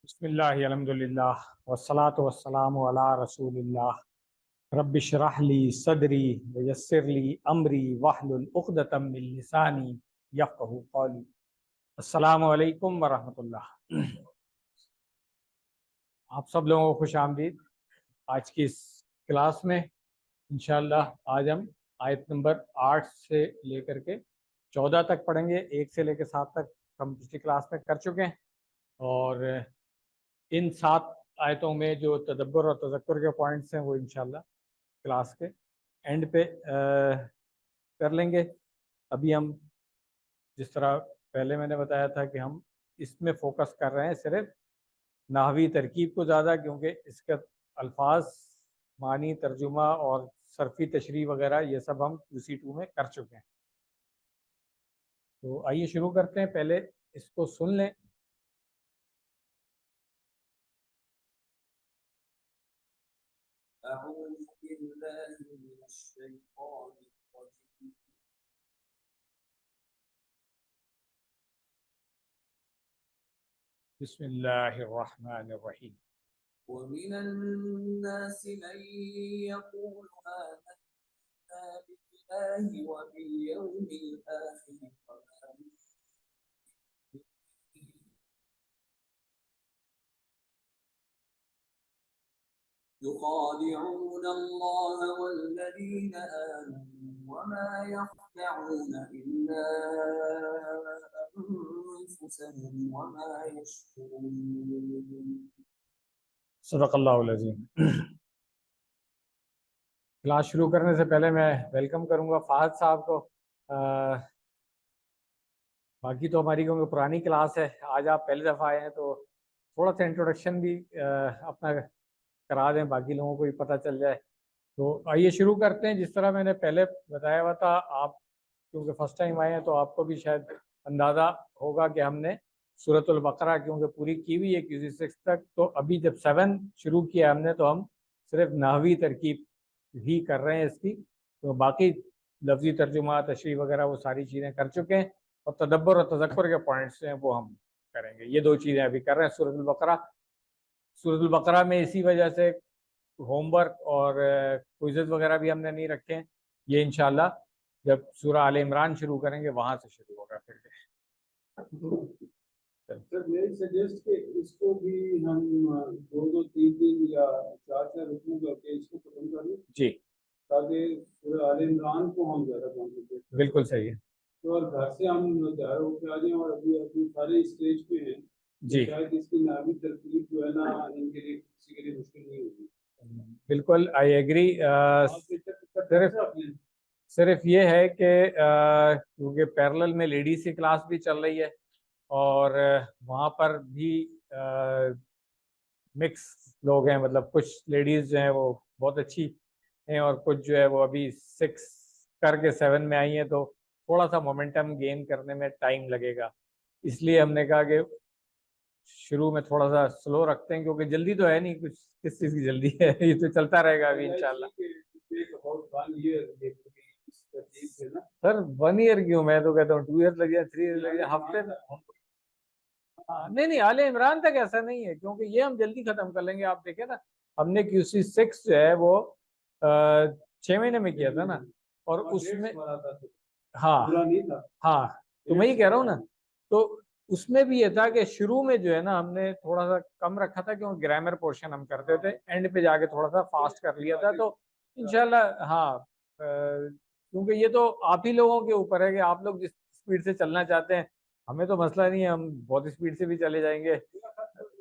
بسم اللہ الحمدللہ والصلاة والسلام علی رسول اللہ رب اشرح لی صدری ویسر لی امری واحلل عقدۃ من لسانی یفقہوا قولی۔ السلام علیکم ورحمۃ اللہ۔ آپ سب لوگوں کو خوش آمدید آج کی اس کلاس میں۔ انشاءاللہ آج ہم آیت نمبر 8 سے لے کر کے 14 تک پڑھیں گے۔ 1 سے لے کے 7 تک ہم پچھلی کلاس میں کر چکے ہیں، اور ان 7 آیتوں میں جو تدبر اور تذکر کے پوائنٹس ہیں وہ انشاءاللہ کلاس کے اینڈ پہ کر لیں گے۔ ابھی ہم جس طرح پہلے میں نے بتایا تھا کہ ہم اس میں فوکس کر رہے ہیں صرف نحوی ترکیب کو زیادہ، کیونکہ اس کا الفاظ، معنی، ترجمہ اور صرفی تشریح وغیرہ یہ سب ہم QC2 میں کر چکے ہیں۔ تو آئیے شروع کرتے ہیں، پہلے اس کو سن لیں۔ أعوذ بالله من الشيطان الرجيم. بسم اللہ الرحمن الرحیم۔ ومن الناس من يقول آمنا بالله وباليوم الآخر وما هم يخادعون الله والذين آمنوا وما يخدعون إلا أنفسهم وما يشعرون. صدق اللہ العظیم۔ کلاس شروع کرنے سے پہلے میں ویلکم کروں گا فہد صاحب کو۔ باقی تو ہماری کیونکہ پرانی کلاس ہے، آج آپ پہلی دفعہ آئے ہیں تو تھوڑا سا انٹروڈکشن بھی اپنا کرا دیں، باقی لوگوں کو بھی پتہ چل جائے۔ تو آئیے شروع کرتے ہیں۔ جس طرح میں نے پہلے بتایا ہوا تھا، آپ کیونکہ فرسٹ ٹائم آئے ہیں تو آپ کو بھی شاید اندازہ ہوگا کہ ہم نے سورۃ البقرہ کیونکہ پوری کی ہوئی ہے QC6 تک، تو ابھی جب 7 شروع کیا ہم نے تو ہم صرف نحوی ترکیب ہی کر رہے ہیں اس کی، تو باقی لفظی ترجمہ، تشریح وغیرہ وہ ساری چیزیں کر چکے ہیں، اور تدبر اور تذکر کے پوائنٹس ہیں وہ ہم کریں گے۔ یہ 2 چیزیں ابھی کر رہے ہیں سورۃ البقرہ۔ سورۃ البقرہ میں اسی وجہ سے ہوم ورک اور کوئزز وغیرہ بھی ہم نے نہیں رکھے ہیں، یہ انشاءاللہ جب سورہ آل عمران شروع کریں گے وہاں سے شروع ہوگا پھر۔ سر میری سجیسٹ کہ اس کو بھی ہم 2-3 یا 4 رکو کر کے اس کو ختم کر لیں جی تاکہ سورہ آل عمران کو ہم زیادہ کانسنٹریٹ کریں۔ بالکل صحیح ہے تو اور گھر سے ہم تیار ہو کے آ جائیں، اور ابھی سارے اسٹیج پہ ہیں جی شاید اس کی نامی ترتیب جو ہے نا ان کے لیے کسی کے لیے مشکل نہیں ہوگی۔ بالکل آئی ایگری۔ صرف یہ ہے کہ کیونکہ پیرلل میں لیڈیز کی کلاس بھی چل رہی ہے، اور وہاں پر بھی مکس لوگ ہیں، مطلب کچھ لیڈیز جو ہیں وہ بہت اچھی ہیں، اور کچھ جو ہے وہ ابھی 6 کر کے 7 میں آئی ہیں، تو تھوڑا سا مومنٹم گین کرنے میں ٹائم لگے گا۔ اس لیے ہم نے کہا کہ شروع میں تھوڑا سا سلو رکھتے ہیں، کیونکہ جلدی تو ہے نہیں، کچھ کس چیز کی جلدی ہے، یہ تو چلتا رہے گا ابھی انشاءاللہ۔ سر 1 ایئر کیوں، میں تو کہتا ہوں 2 ایئر لگ جائے، 3 ایئر لگ جائے، ہفتے میں۔ نہیں آل عمران تک ایسا نہیں ہے، کیونکہ یہ ہم جلدی ختم کر لیں گے۔ آپ دیکھیں نا، ہم نے QC6 جو ہے وہ 6 مہینے میں کیا تھا نا، اور اس میں ہاں تو میں یہ کہہ رہا ہوں نا، تو اس میں بھی یہ تھا کہ شروع میں جو ہے نا ہم نے تھوڑا سا کم رکھا تھا، کیونکہ گرامر پورشن ہم کرتے تھے، اینڈ پہ جا کے تھوڑا سا فاسٹ کر لیا تھا۔ تو انشاءاللہ ہاں، کیونکہ یہ تو آپ ہی لوگوں کے اوپر ہے کہ آپ لوگ جس اسپیڈ سے چلنا چاہتے ہیں، ہمیں تو مسئلہ نہیں ہے، ہم بہت اسپیڈ سے بھی چلے جائیں گے۔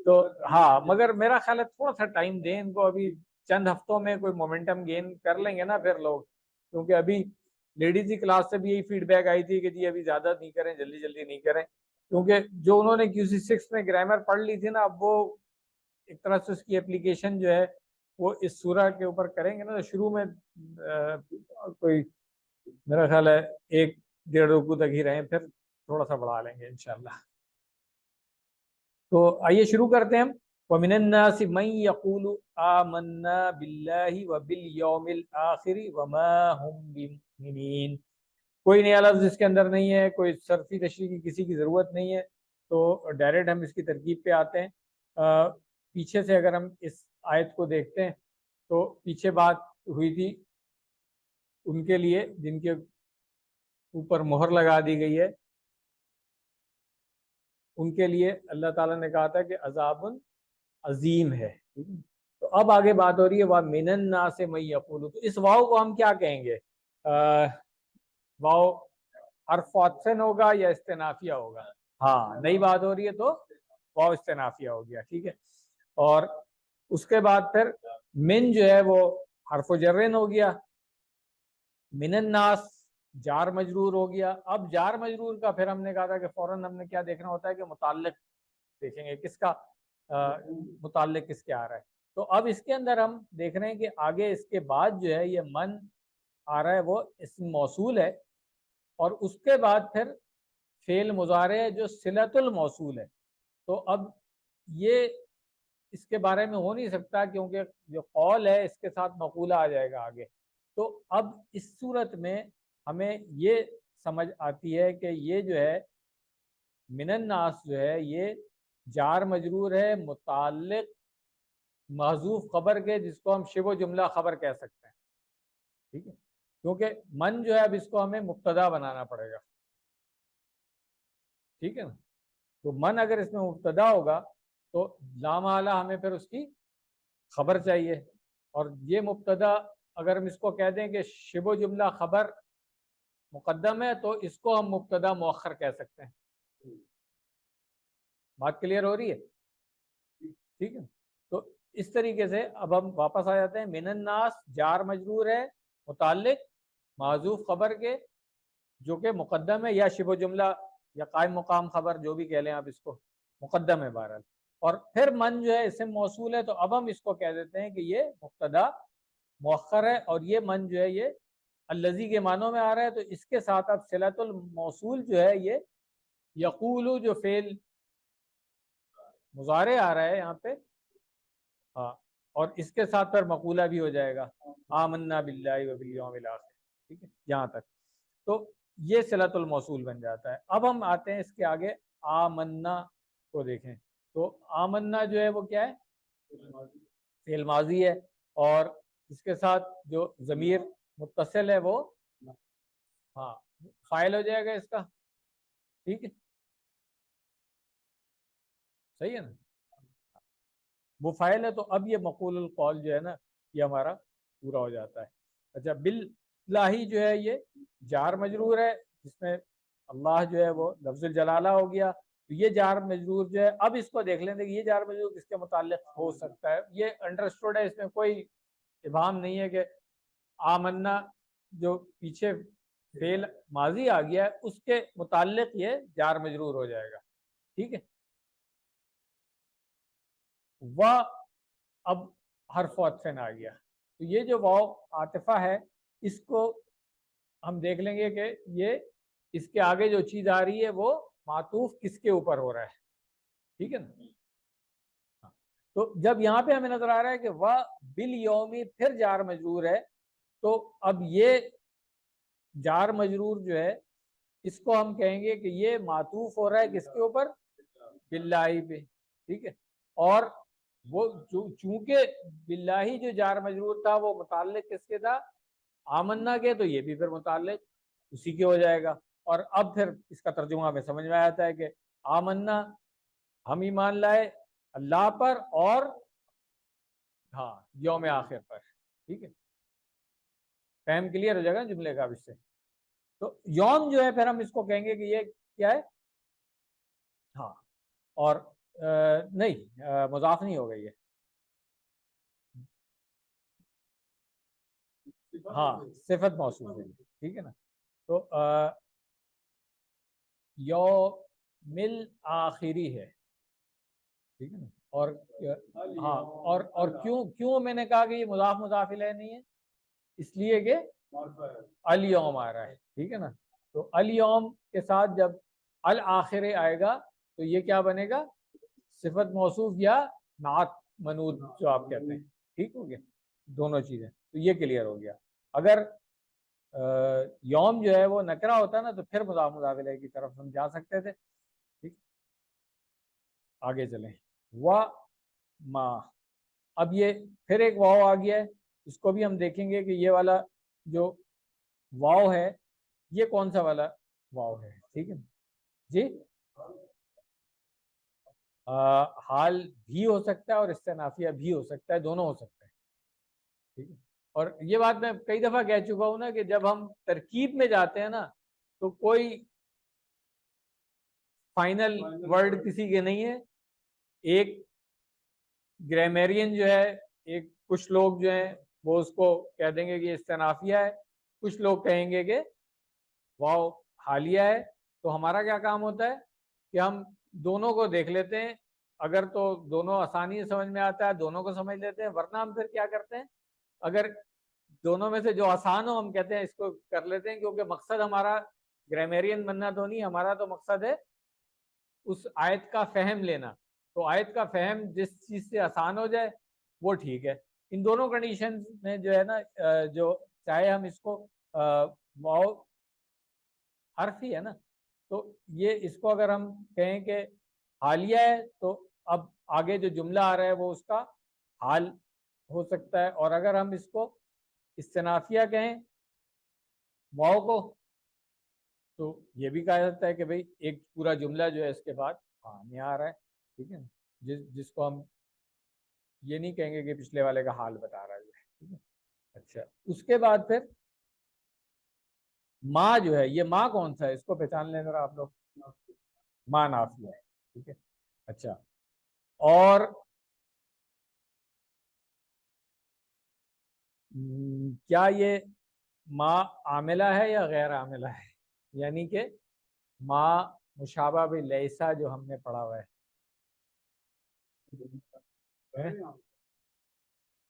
تو ہاں، مگر میرا خیال ہے تھوڑا سا ٹائم دیں ان کو، ابھی چند ہفتوں میں کوئی مومنٹم گین کر لیں گے نا پھر لوگ، کیونکہ ابھی لیڈیز کی کلاس سے بھی یہی فیڈ بیک آئی تھی کہ جی ابھی زیادہ نہیں کریں، جلدی جلدی نہیں کریں، کیونکہ جو انہوں نے QC6 میں گرامر پڑھ لی تھی نا، اب وہ ایک طرح سے اس کی اپلیکیشن جو ہے وہ اس سورہ کے اوپر کریں گے نا، تو شروع میں کوئی میرا خیال ہے 1-1.5 رکوع تک ہی رہیں، پھر تھوڑا سا بڑھا لیں گے انشاءاللہ۔ تو آئیے شروع کرتے ہیں ہم۔ وَمِنَ النَّاسِ مَن يَقُولُ آمَنَّا بِاللَّهِ وَبِالْيَوْمِ الْآخِرِ وَمَا هُمْ بِمُؤْمِنِينَ۔ کوئی نیا لفظ اس کے اندر نہیں ہے، کوئی صرفی تشریح کی کسی کی ضرورت نہیں ہے، تو ڈائریکٹ ہم اس کی ترکیب پہ آتے ہیں۔ پیچھے سے اگر ہم اس آیت کو دیکھتے ہیں تو پیچھے بات ہوئی تھی ان کے لیے جن کے اوپر مہر لگا دی گئی ہے، ان کے لیے اللہ تعالیٰ نے کہا تھا کہ عذاب عظیم ہے. تو اب آگے بات ہو رہی ہے وا من الناس من یقول، تو اس واو کو ہم کیا کہیں گے؟ واو حرف عطف ہوگا یا استنافیہ ہوگا؟ ہاں نئی بات ہو رہی ہے تو واو استنافیہ ہو گیا. ٹھیک ہے. اور اس کے بعد پھر من جو ہے وہ حرف جرن ہو گیا، من الناس جار مجرور ہو گیا. اب جار مجرور کا پھر ہم نے کہا تھا کہ فوراً ہم نے کیا دیکھنا ہوتا ہے کہ متعلق دیکھیں گے کس کا متعلق کس کے آ رہا ہے. تو اب اس کے اندر ہم دیکھ رہے ہیں کہ آگے اس کے بعد جو ہے یہ من آ رہا ہے وہ اسم موصول ہے، اور اس کے بعد پھر فعل مضارع ہے جو صلۃ الموصول ہے. تو اب یہ اس کے بارے میں ہو نہیں سکتا کیونکہ جو قول ہے اس کے ساتھ مقولہ آ جائے گا آگے. تو اب اس صورت میں ہمیں یہ سمجھ آتی ہے کہ یہ جو ہے من الناس جو ہے یہ جار مجرور ہے متعلق محذوف خبر کے، جس کو ہم شبہ جملہ خبر کہہ سکتے ہیں. ٹھیک ہے. کیونکہ من جو ہے اب اس کو ہمیں مبتدا بنانا پڑے گا. ٹھیک ہے نا. تو من اگر اس میں مبتدا ہوگا تو لا محالہ ہمیں پھر اس کی خبر چاہیے، اور یہ مبتدا اگر ہم اس کو کہہ دیں کہ شبہ جملہ خبر مقدم ہے تو اس کو ہم مبتدا مؤخر کہہ سکتے ہیں. بات کلیئر ہو رہی ہے؟ ٹھیک ہے. تو اس طریقے سے اب ہم واپس آ جاتے ہیں. من الناس جار مجرور ہے متعلق معذوف خبر کے جو کہ مقدم ہے یا شبہ جملہ یا قائم مقام خبر جو بھی کہہ لیں آپ اس کو، مقدم ہے بہرحال. اور پھر من جو ہے اسم موصول ہے تو اب ہم اس کو کہہ دیتے ہیں کہ یہ مبتدا مؤخر ہے، اور یہ من جو ہے یہ الذی کے معنوں میں آ رہا ہے. تو اس کے ساتھ اب صلۃ الموصول جو ہے یہ یقول جو فعل مضارع آ رہا ہے یہاں پہ، ہاں، اور اس کے ساتھ پر مقولہ بھی ہو جائے گا آمنا باللہ و بالیوم الاخر. ٹھیک ہے یہاں تک. تو یہ صلۃ الموصول بن جاتا ہے. اب ہم آتے ہیں اس کے آگے آمنا کو دیکھیں. تو آمنا جو ہے وہ کیا ہے؟ فعل ماضی ہے، اور اس کے ساتھ جو ضمیر متصل ہے وہ ہاں فاعل ہو جائے گا اس کا. ٹھیک ہے صحیح ہے نا. وہ فاعل ہے تو اب یہ مقول القول جو ہے نا یہ ہمارا پورا ہو جاتا ہے. اچھا باللہ جو ہے یہ جار مجرور ہے جس میں اللہ جو ہے وہ لفظ الجلالہ ہو گیا. تو یہ جار مجرور جو ہے اب اس کو دیکھ لیں کہ یہ جار مجرور کس کے متعلق ہو سکتا ہے. یہ انڈرسٹوڈ ہے، اس میں کوئی ابہام نہیں ہے کہ آمنا جو پیچھے فعل ماضی آ گیا ہے اس کے متعلق یہ جار مجرور ہو جائے گا. ٹھیک ہے. اب حرف عطف آ گیا. تو یہ جو واو عاطفہ ہے اس کو ہم دیکھ لیں گے کہ یہ اس کے آگے جو چیز آ رہی ہے وہ معطوف کس کے اوپر ہو رہا ہے. ٹھیک ہے نا. تو جب یہاں پہ ہمیں نظر آ رہا ہے کہ وہ بالیومی پھر جار مجرور ہے، تو اب یہ جار مجرور جو ہے اس کو ہم کہیں گے کہ یہ معطوف ہو رہا ہے کس کے اوپر؟ باللہ پہ. ٹھیک ہے. اور وہ چونکہ باللہ جو جار مجرور تھا وہ متعلق کس کے تھا؟ آمنا کے، تو یہ بھی پھر متعلق اسی کے ہو جائے گا. اور اب پھر اس کا ترجمہ ہمیں سمجھ میں آتا ہے کہ آمنا ہم ایمان لائے اللہ پر اور ہاں یوم آخر پر. ٹھیک ہے فہم کلیئر ہو جائے گا جملے کا اس سے. تو یوم جو ہے پھر ہم اس کو کہیں گے کہ یہ کیا ہے؟ ہاں اور نہیں مضاف نہیں ہو گئی ہے. ہاں صفت موصول ہے. ٹھیک ہے نا. تو یومل آخری ہے. ٹھیک ہے نا. اور ہاں اور کیوں میں نے کہا کہ یہ مضاف الیہ نہیں ہے؟ اس لیے کہ الیوم آ رہا ہے. ٹھیک ہے نا. تو الیوم کے ساتھ جب الآخر آئے گا تو یہ کیا بنے گا؟ صفت موصوف یا نعت منعوت جو آپ کہتے ہیں. ٹھیک ہو گیا دونوں چیزیں. تو یہ کلیئر ہو گیا. اگر یوم جو ہے وہ نکرہ ہوتا نا تو پھر مضاف الیہ کی طرف ہم جا سکتے تھے. ٹھیک آگے چلیں. ما. اب یہ پھر ایک واو آ گیا ہے, اس کو بھی ہم دیکھیں گے کہ یہ والا جو واو ہے یہ کون سا والا واو ہے. ٹھیک ہے جی, حال بھی ہو سکتا ہے اور استنافیہ بھی ہو سکتا ہے, دونوں ہو سکتا ہے. ٹھیک ہے, اور یہ بات میں کئی دفعہ کہہ چکا ہوں نا کہ جب ہم ترکیب میں جاتے ہیں نا تو کوئی فائنل ورڈ کسی کے نہیں ہے. ایک گرامیرین جو ہے, ایک کچھ لوگ جو ہیں وہ اس کو کہہ دیں گے کہ استنافیہ ہے, کچھ لوگ کہیں گے کہ واو حالیہ ہے. تو ہمارا کیا کام ہوتا ہے کہ ہم دونوں کو دیکھ لیتے ہیں, اگر تو دونوں آسانی سے سمجھ میں آتا ہے دونوں کو سمجھ لیتے ہیں, ورنہ ہم پھر کیا کرتے ہیں اگر دونوں میں سے جو آسان ہو ہم کہتے ہیں اس کو کر لیتے ہیں, کیونکہ مقصد ہمارا گرامیرین بننا تو نہیں, ہمارا تو مقصد ہے اس آیت کا فہم لینا. تو آیت کا فہم جس چیز سے آسان ہو جائے وہ ٹھیک ہے. ان دونوں کنڈیشن میں جو ہے نا جو چاہے ہم اس کو واو حرف ہی ہے نا, تو یہ اس کو اگر ہم کہیں کہ حالیہ ہے تو اب آگے جو جملہ آ رہا ہے وہ اس کا حال ہو سکتا ہے, اور اگر ہم اس کو استنافیہ کہیں واو کو تو یہ بھی کہا جاتا ہے کہ بھئی ایک پورا جملہ جو ہے اس کے بعد میں آ رہا ہے. ٹھیک ہے, جس کو ہم یہ نہیں کہیں گے کہ پچھلے والے کا حال بتا رہا ہے. ٹھیک ہے, اچھا اس کے بعد پھر ما جو ہے, یہ ما کون سا ہے اس کو پہچان لیں ذرا آپ لوگ. ما نافیہ ہے. ٹھیک ہے, اچھا اور کیا یہ ما عاملہ ہے یا غیر عاملہ ہے, یعنی کہ ما مشابہ بلیسا جو ہم نے پڑھا ہوا ہے.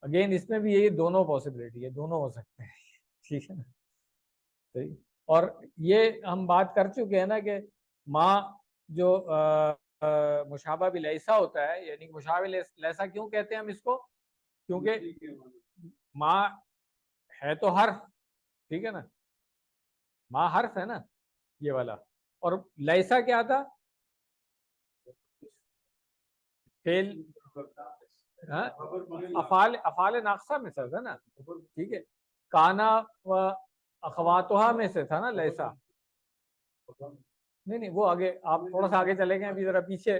اگین اس میں بھی یہی دونوں پاسبلٹی ہے, دونوں ہو سکتے ہیں. ٹھیک ہے نا, صحیح. اور یہ ہم بات کر چکے ہیں نا کہ ما جو مشابہ بلیسا ہوتا ہے, یعنی مشابہ لیسا کیوں کہتے ہیں ہم اس کو, کیونکہ ما ہے تو حرف. ٹھیک ہے نا, ما حرف ہے نا یہ والا, اور لیسا کیا تھا فعل, افعال ناقصہ میں سے تھا نا. ٹھیک ہے, کانا و اخواتها میں سے تھا نا لیسا. نہیں وہ آگے آپ تھوڑا سا آگے چلے گئے, ابھی ذرا پیچھے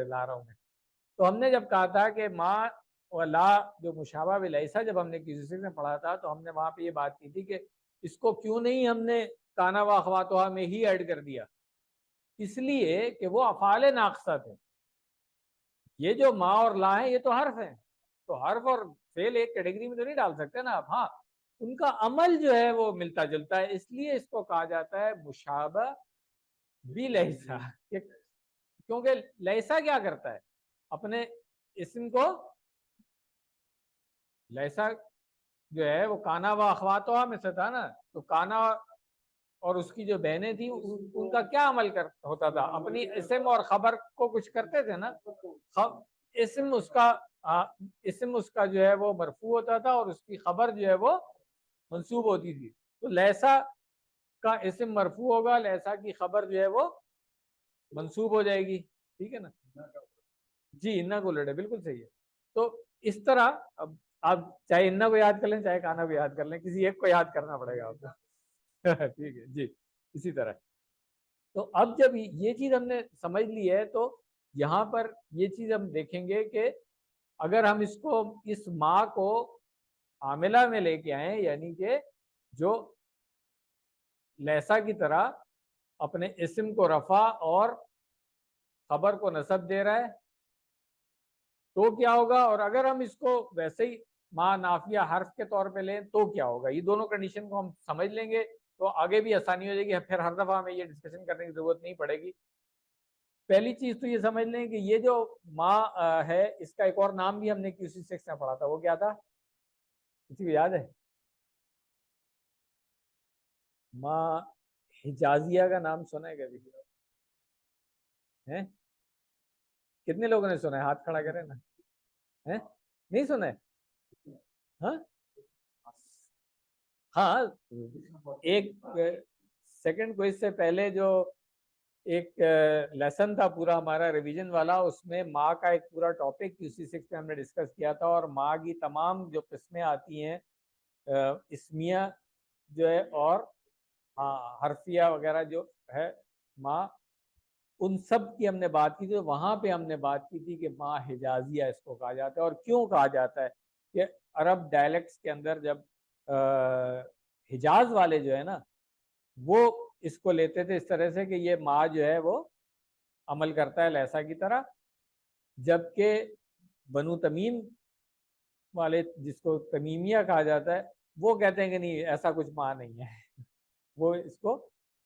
لا رہا ہوں میں. تو ہم نے جب کہا تھا کہ ما و لا جو مشابہ بلیسا جب ہم نے کسی میں پڑھا تھا تو ہم نے وہاں پہ یہ بات کی تھی کہ اس کو کیوں نہیں ہم نے کانا و اخواتها میں ہی ایڈ کر دیا, اس لیے کہ وہ افعال ناقصہ تھے. یہ جو ما اور لا ہے یہ تو حرف ہیں, تو حرف اور فعل ایک کیٹیگری میں تو نہیں ڈال سکتے نا آپ. ہاں ان کا عمل جو ہے وہ ملتا جلتا ہے, اس لیے اس کو کہا جاتا ہے مشابہ بلیسا. کیونکہ لیسا کیا کرتا ہے اپنے اسم کو, لیسا جو ہے وہ کانا و اخواتها میں سے تھا نا, تو کانا اور اس کی جو بہنیں تھیں ان کا کیا عمل ہوتا تھا, اپنی اسم اور خبر کو کچھ کرتے تھے نا. اسم اس کا جو ہے وہ مرفوع ہوتا تھا اور اس کی خبر جو ہے وہ منصوب ہوتی تھی. تو لیسا کا اسم مرفوع ہوگا, لیسا کی خبر جو ہے وہ منصوب ہو جائے گی. ٹھیک ہے نا جی, انا کو لڑے بالکل صحیح ہے. تو اس طرح اب آپ چاہے انا کو یاد کر لیں چاہے کانا کو یاد کر لیں, کسی ایک کو یاد کرنا پڑے گا آپ کو. ٹھیک ہے جی, اسی طرح. تو اب جب یہ چیز ہم نے سمجھ لی ہے تو یہاں پر یہ چیز ہم دیکھیں گے کہ اگر ہم اس کو اس ما کو عاملہ میں لے کے آئیں, یعنی کہ جو لیسا کی طرح اپنے اسم کو رفع اور خبر کو نصب دے رہا ہے, تو کیا ہوگا, اور اگر ہم اس کو ویسے ہی ما نافیہ حرف کے طور پہ لیں تو کیا ہوگا. یہ دونوں کنڈیشن کو ہم سمجھ لیں گے تو آگے بھی آسانی ہو جائے گی, پھر ہر دفعہ ہمیں یہ ڈسکشن کرنے کی ضرورت نہیں پڑے گی. پہلی چیز تو یہ سمجھ لیں کہ یہ جو ما ہے اس کا ایک اور نام بھی ہم نے QC 6 میں پڑھا تھا, وہ کیا تھا کسی کو یاد ہے؟ ما حجازیہ کا نام سنا ہے کبھی؟ کتنے لوگوں نے سنا ہے, ہاتھ کھڑا کریں نا. نہیں سنا ہے؟ ہاں ایک سیکنڈ کو اس سے پہلے جو ایک لیسن تھا پورا ہمارا ریویژن والا، اس میں ماں کا ایک پورا ٹاپک QC6 میں ہم نے ڈسکس کیا تھا، اور ماں کی تمام جو قسمیں آتی ہیں اسمیہ جو ہے اور حرفیہ وغیرہ جو ہے ماں، ان سب کی ہم نے بات کی تھی. وہاں پہ ہم نے بات کی تھی کہ ماں حجازیہ اس کو کہا جاتا ہے. اور کیوں کہا جاتا ہے کہ عرب ڈائلیکٹس کے اندر جب حجاز والے جو ہے نا وہ اس کو لیتے تھے اس طرح سے کہ یہ ماں جو ہے وہ عمل کرتا ہے لیسا کی طرح، جبکہ بنو تمیم والے جس کو تمیمیہ کہا جاتا ہے وہ کہتے ہیں کہ نہیں ایسا کچھ ماں نہیں ہے وہ اس کو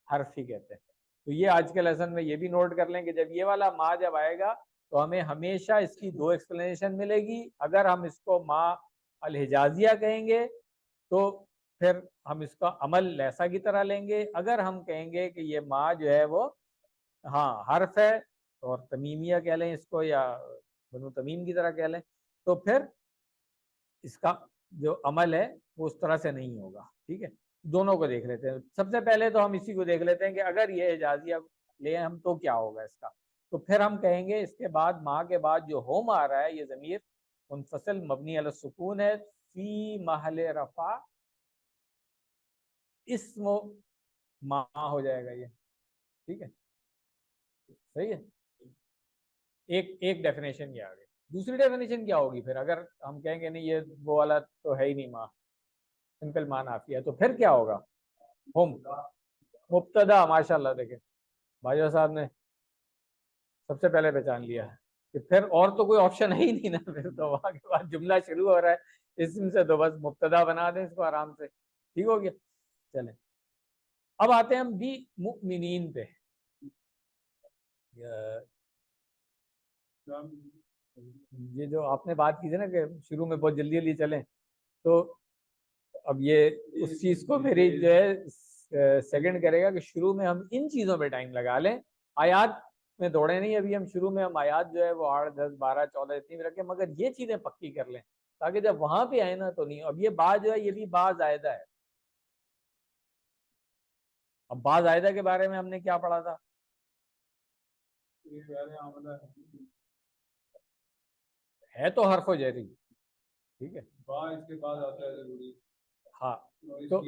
حرف ہی کہتے ہیں. تو یہ آج کے لیسن میں یہ بھی نوٹ کر لیں کہ جب یہ والا ماں جب آئے گا تو ہمیں ہمیشہ اس کی دو ایکسپلینیشن ملے گی. اگر ہم اس کو ماں الحجازیہ کہیں گے تو پھر ہم اس کا عمل لیسا کی طرح لیں گے. اگر ہم کہیں گے کہ یہ ماں جو ہے وہ حرف ہے اور تمیمیہ کہہ لیں اس کو یا بنو تمیم کی طرح کہہ لیں تو پھر اس کا جو عمل ہے وہ اس طرح سے نہیں ہوگا. ٹھیک ہے، دونوں کو دیکھ لیتے ہیں. سب سے پہلے تو ہم اسی کو دیکھ لیتے ہیں کہ اگر یہ اجازیہ لیں ہم تو کیا ہوگا اس کا. تو پھر ہم کہیں گے اس کے بعد ماں کے بعد جو ہوم آ رہا ہے یہ ضمیر منفصل مبنی علی السکون ہے فی محل رفع اسم ماں ہو جائے گا یہ. ٹھیک ہے، صحیح ہے. ایک ڈیفینیشن یہ آ گئی. دوسری ڈیفینیشن کیا ہوگی پھر اگر ہم کہیں گے نہیں یہ وہ والا تو ہے ہی نہیں ماں، سمپل مان آتی ہے، تو پھر کیا ہوگا؟ ہوم مبتدا. ماشاء اللہ دیکھیں بھائی صاحب نے سب سے پہلے پہچان لیا کہ پھر اور تو کوئی آپشن ہے ہی نہیں نا. پھر تو وہاں کے بعد جملہ شروع ہو رہا ہے اسم سے تو بس مبتدا بنا دیں اس کو آرام سے. ٹھیک ہو گیا. چلیں اب آتے ہیں ہم بھی مؤمنین پہ. یہ جو آپ نے بات کی تھی نا کہ شروع میں بہت جلدی جلدی چلیں، تو اب یہ اس چیز کو میری جو ہے سیکنڈ کرے گا کہ شروع میں ہم ان چیزوں پہ ٹائم لگا لیں. آیات میں دوڑے نہیں ابھی ہم، شروع میں ہم آیات جو ہے وہ 8 10 12 14 اتنی بھی رکھیں، مگر یہ چیزیں پکی کر لیں تاکہ جب وہاں پہ آئے نا تو نہیں. اب یہ با جو ہے یہ بھی با زائدہ ہے. اب با زائدہ کے بارے میں ہم نے کیا پڑھا تھا؟ ہے تو حرف و جری. ٹھیک ہے، با اس کے بعد آتا ہے ضروری. ہاں تو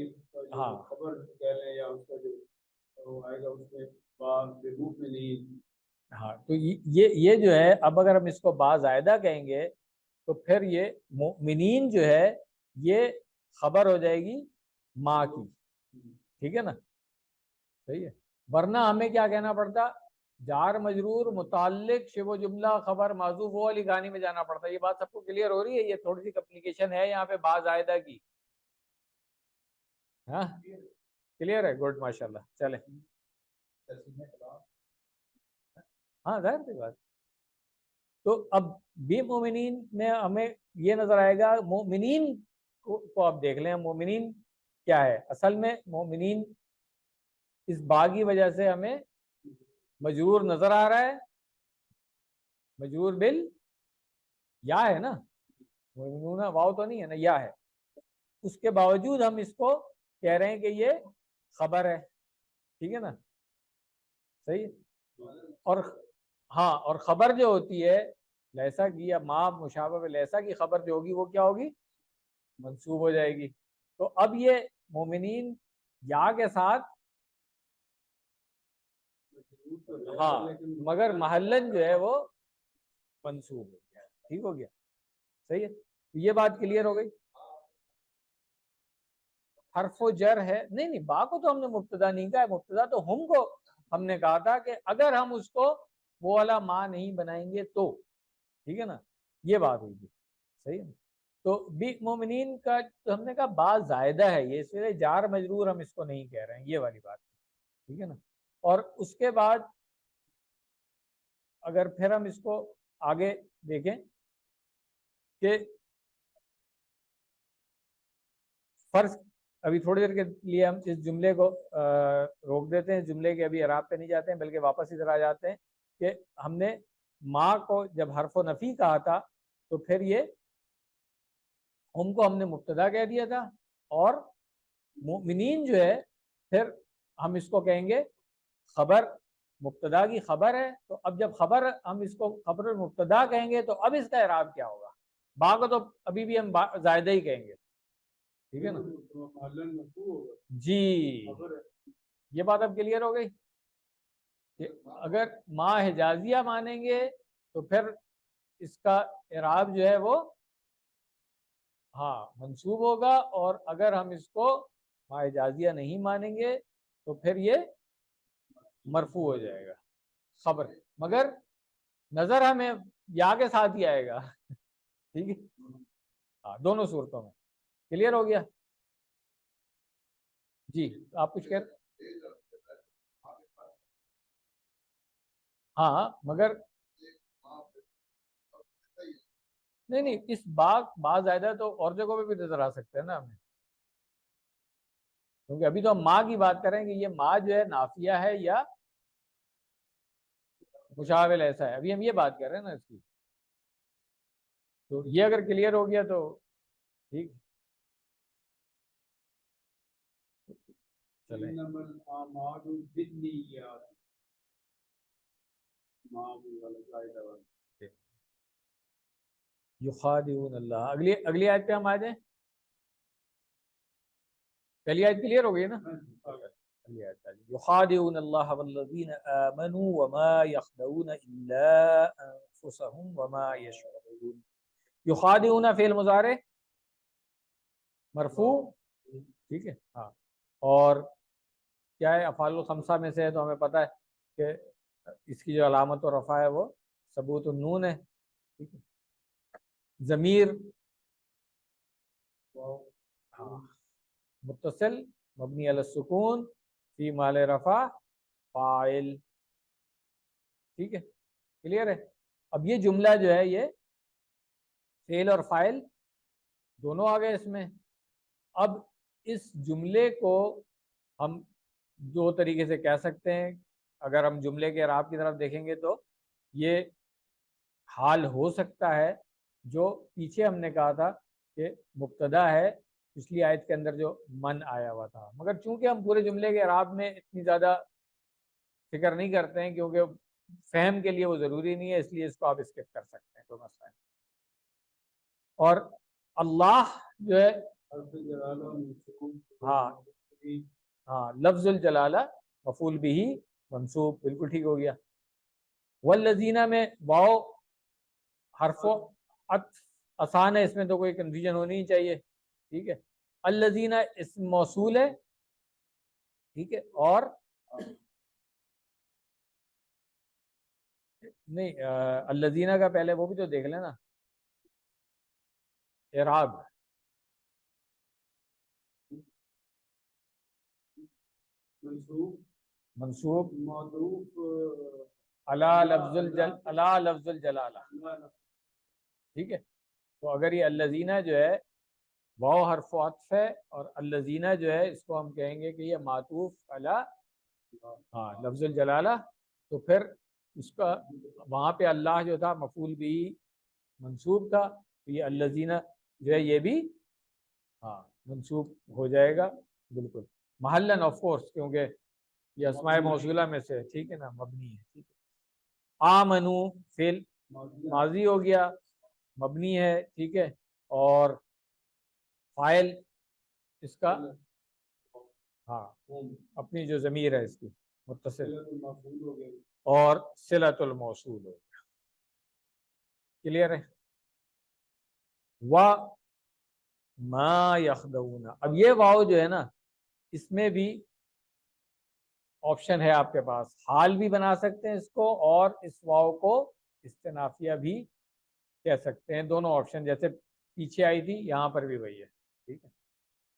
ہاں خبر کہہ لیں یا اس کا جو آئے گا اس میں با کے روپ میں نہیں. ہاں تو یہ جو ہے اب اگر ہم اس کو با زائدہ کہیں گے تو پھر یہ مؤمنین جو ہے یہ خبر ہو جائے گی ماں کی. ٹھیک ہے نا، صحیح ہے. ورنہ ہمیں کیا کہنا پڑتا؟ جار مجرور متعلق شبہ جملہ خبر معذوف وہ والی کہانی میں جانا پڑتا. یہ بات سب کو کلیئر ہو رہی ہے؟ یہ تھوڑی سی کمپلیکیشن ہے یہاں پہ با زائدہ کی. ہاں کلیئر ہے، گڈ ماشاء اللہ. چلیں ہاں ظاہر سی بات. تو اب بے مومنین میں ہمیں یہ نظر آئے گا مومنین کو آپ دیکھ لیں. مومنین کیا ہے اصل میں؟ مومنین اس با کی وجہ سے ہمیں مجرور نظر آ رہا ہے، مجرور بل یا ہے نا، مومنون واو تو نہیں ہے نا، یا ہے. اس کے باوجود ہم اس کو کہہ رہے ہیں کہ یہ خبر ہے. ٹھیک ہے نا، صحیح. اور ہاں اور خبر جو ہوتی ہے لیسا کی یا ما مشابہ لیسا کی خبر جو ہوگی وہ کیا ہوگی؟ منصوب ہو جائے گی. تو اب یہ مومنین یا کے ساتھ ہاں مگر محلن جو ہے وہ منصوب ہو گیا. ٹھیک ہو گیا، صحیح ہے. یہ بات کلیئر ہو گئی. حرف و جر ہے نہیں با کو تو ہم نے مبتدا نہیں کہا ہے. مبتدا تو ہم کو ہم نے کہا تھا کہ اگر ہم اس کو وہ والا ماں نہیں بنائیں گے تو. ٹھیک ہے نا، یہ بات ہوئی تھی. صحیح ہے. تو بی مومنین کا تو ہم نے کہا با زائدہ ہے یہ، اس لیے جار مجرور ہم اس کو نہیں کہہ رہے ہیں، یہ والی بات. ٹھیک ہے نا. اور اس کے بعد اگر پھر ہم اس کو آگے دیکھیں کہ فرض ابھی تھوڑی دیر کے لیے ہم اس جملے کو روک دیتے ہیں. جملے کے ابھی اعراب پہ نہیں جاتے ہیں بلکہ واپس ادھر آ جاتے ہیں کہ ہم نے ماں کو جب حرف و نفی کہا تھا تو پھر یہ ہم کو ہم نے مبتدا کہہ دیا تھا، اور مؤمنین جو ہے پھر ہم اس کو کہیں گے خبر مبتدا کی خبر ہے، تو اب جب خبر ہم اس کو خبر المبتدا کہیں گے تو اب اس کا اعراب کیا ہوگا؟ با کو تو ابھی بھی ہم زائدہ ہی کہیں گے، ٹھیک ہے نا؟ محلن مرفوع ہوگا، جی خبر ہے۔ یہ بات اب کلیئر ہو گئی کہ اگر ما حجازیہ مانیں گے تو پھر اس کا اعراب جو ہے وہ ہاں منصوب ہوگا، اور اگر ہم اس کو ما حجازیہ نہیں مانیں گے تو پھر یہ مرفوع ہو جائے گا خبر، مگر نظر ہمیں یا کے ساتھ ہی آئے گا، ٹھیک ہے؟ ہاں دونوں صورتوں میں کلیئر ہو گیا؟ جی آپ کچھ کہہ رہے؟ ہاں مگر نہیں اس با زائدہ تو اور جگہوں پہ بھی نظر آ سکتے ہیں نا ہمیں، کیونکہ ابھی تو ہم ماں کی بات کریں کہ یہ ماں جو ہے نافیہ ہے یا مشاول ایسا ہے، ابھی ہم یہ بات کر رہے ہیں نا اس کی، تو یہ اگر کلیئر ہو گیا تو ٹھیک چلیں۔ انما الاعمال بالنیات، معمول والا قاعدہ والا۔ یخادعون اللہ، اگلی آیت پہ ہم آ جائیں، پہلی آیت کلیئر ہو گئی نا؟ اگلی آیت یخادعون اللہ والذین آمنوا وما یخدعون الا انفسهم وما یشعرون۔ یخادعون فعل مضارع مرفوع، ٹھیک ہے ہاں، اور کیا ہے افعال الخمسہ میں سے ہے، تو ہمیں پتہ ہے کہ اس کی جو علامت و رفع ہے وہ ثبوت النون ہے، ٹھیک ہے؟ ضمیر ہاں متصل مبنی علی السکون فی محل رفع فاعل، ٹھیک ہے کلیئر ہے؟ اب یہ جملہ جو ہے یہ فعل اور فاعل دونوں آ گئے اس میں، اب اس جملے کو ہم دو طریقے سے کہہ سکتے ہیں، اگر ہم جملے کے اعراب کی طرف دیکھیں گے تو یہ حال ہو سکتا ہے جو پیچھے ہم نے کہا تھا کہ مبتدا ہے پچھلی آیت کے اندر جو من آیا ہوا تھا، مگر چونکہ ہم پورے جملے کے اعراب میں اتنی زیادہ فکر نہیں کرتے ہیں کیونکہ فہم کے لیے وہ ضروری نہیں ہے، اس لیے اس کو آپ اسکپ کر سکتے ہیں، کوئی مسئلہ نہیں۔ اور اللہ جو ہے ہاں ہاں لفظ الجلالہ مفعول بھی منصوب، بالکل ٹھیک ہو گیا۔ والذین میں واو حرف و عطف آسان ہے، اس میں تو کوئی کنفیوژن ہونی ہی چاہیے، ٹھیک ہے؟ الذین اسم موصول ہے، ٹھیک ہے، اور نہیں الذین کا پہلے وہ بھی تو دیکھ لینا اعراب، منصوب معطوف علی لفظ الجلالہ، ٹھیک ہے؟ تو اگر یہ الذین جو ہے واو حرف و عطف ہے اور الذین جو ہے اس کو ہم کہیں گے کہ یہ معطوف علی ہاں لفظ الجلالہ، تو پھر اس کا وہاں پہ اللہ جو تھا مفعول بھی منصوب تھا، تو یہ الذین جو ہے یہ بھی ہاں منصوب ہو جائے گا، بالکل محلن آف کورس، کیونکہ یہ اسماء موصولہ میں سے، ٹھیک ہے نا، مبنی ہے، ٹھیک ہے۔ آمنو فعل ماضی ہو گیا، مبنی ہے، ٹھیک ہے، اور فاعل اس کا ہاں اپنی جو ضمیر ہے اس کی متصل اور صلۃ الموصول ہو گیا، کلیئر ہے؟ ما یخدعون، اب یہ واو جو ہے نا اس میں بھی آپشن ہے آپ کے پاس، حال بھی بنا سکتے ہیں اس کو اور اس واو کو استنافیہ بھی کہہ سکتے ہیں، دونوں آپشن جیسے پیچھے آئی تھی یہاں پر بھی وہی ہے، ٹھیک ہے؟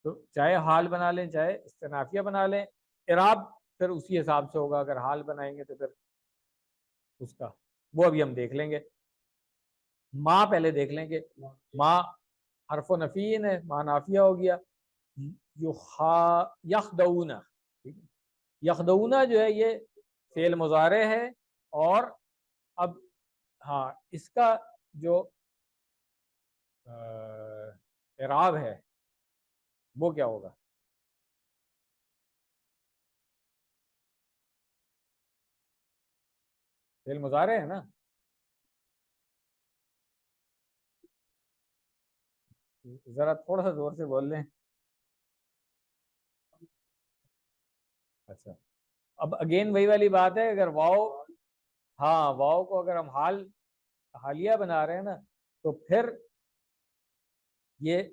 تو چاہے حال بنا لیں چاہے استنافیہ بنا لیں، اعراب پھر اسی حساب سے ہوگا، اگر حال بنائیں گے تو پھر اس کا وہ ابھی ہم دیکھ لیں گے۔ ما پہلے دیکھ لیں گے، ما حرف و نفین ہے، ما نافیہ ہو گیا، یخدعون، یخدعون جو ہے یہ فعل مضارع ہے، اور اب ہاں اس کا جو اعراب ہے وہ کیا ہوگا؟ فعل مضارع ہے نا. ذرا تھوڑا سا زور سے بول لیں. اچھا اب اگین وہی والی بات ہے, اگر واؤ, ہاں واؤ کو اگر ہم حالیہ بنا رہے ہیں نا تو پھر یہ,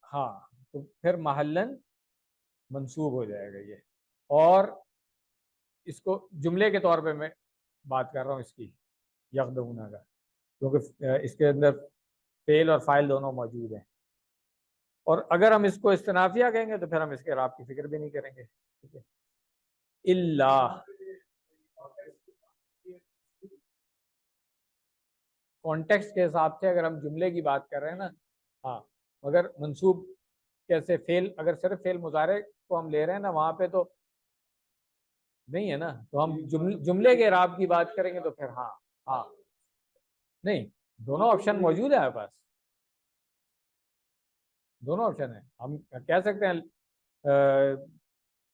ہاں تو پھر محلن منصوب ہو جائے گا یہ. اور اس کو جملے کے طور پہ میں بات کر رہا ہوں اس کی, یخدعون کا, کیونکہ اس کے اندر فعل اور فاعل دونوں موجود ہیں. اور اگر ہم اس کو استنافیہ کہیں گے تو پھر ہم اس کے اعراب کی فکر بھی نہیں کریں گے. ٹھیک ہے. اللہ کانٹیکسٹ کے حساب سے اگر ہم جملے کی بات کر رہے ہیں نا, ہاں مگر منصوب کیسے, فعل اگر صرف فعل مضارع کو ہم لے رہے ہیں نا وہاں پہ تو نہیں ہے نا, تو ہم جملے کے اعراب کی بات کریں گے تو پھر ہاں نہیں, دونوں آپشن موجود ہے ہمارے پاس, دونوں آپشن ہیں. ہم کہہ سکتے ہیں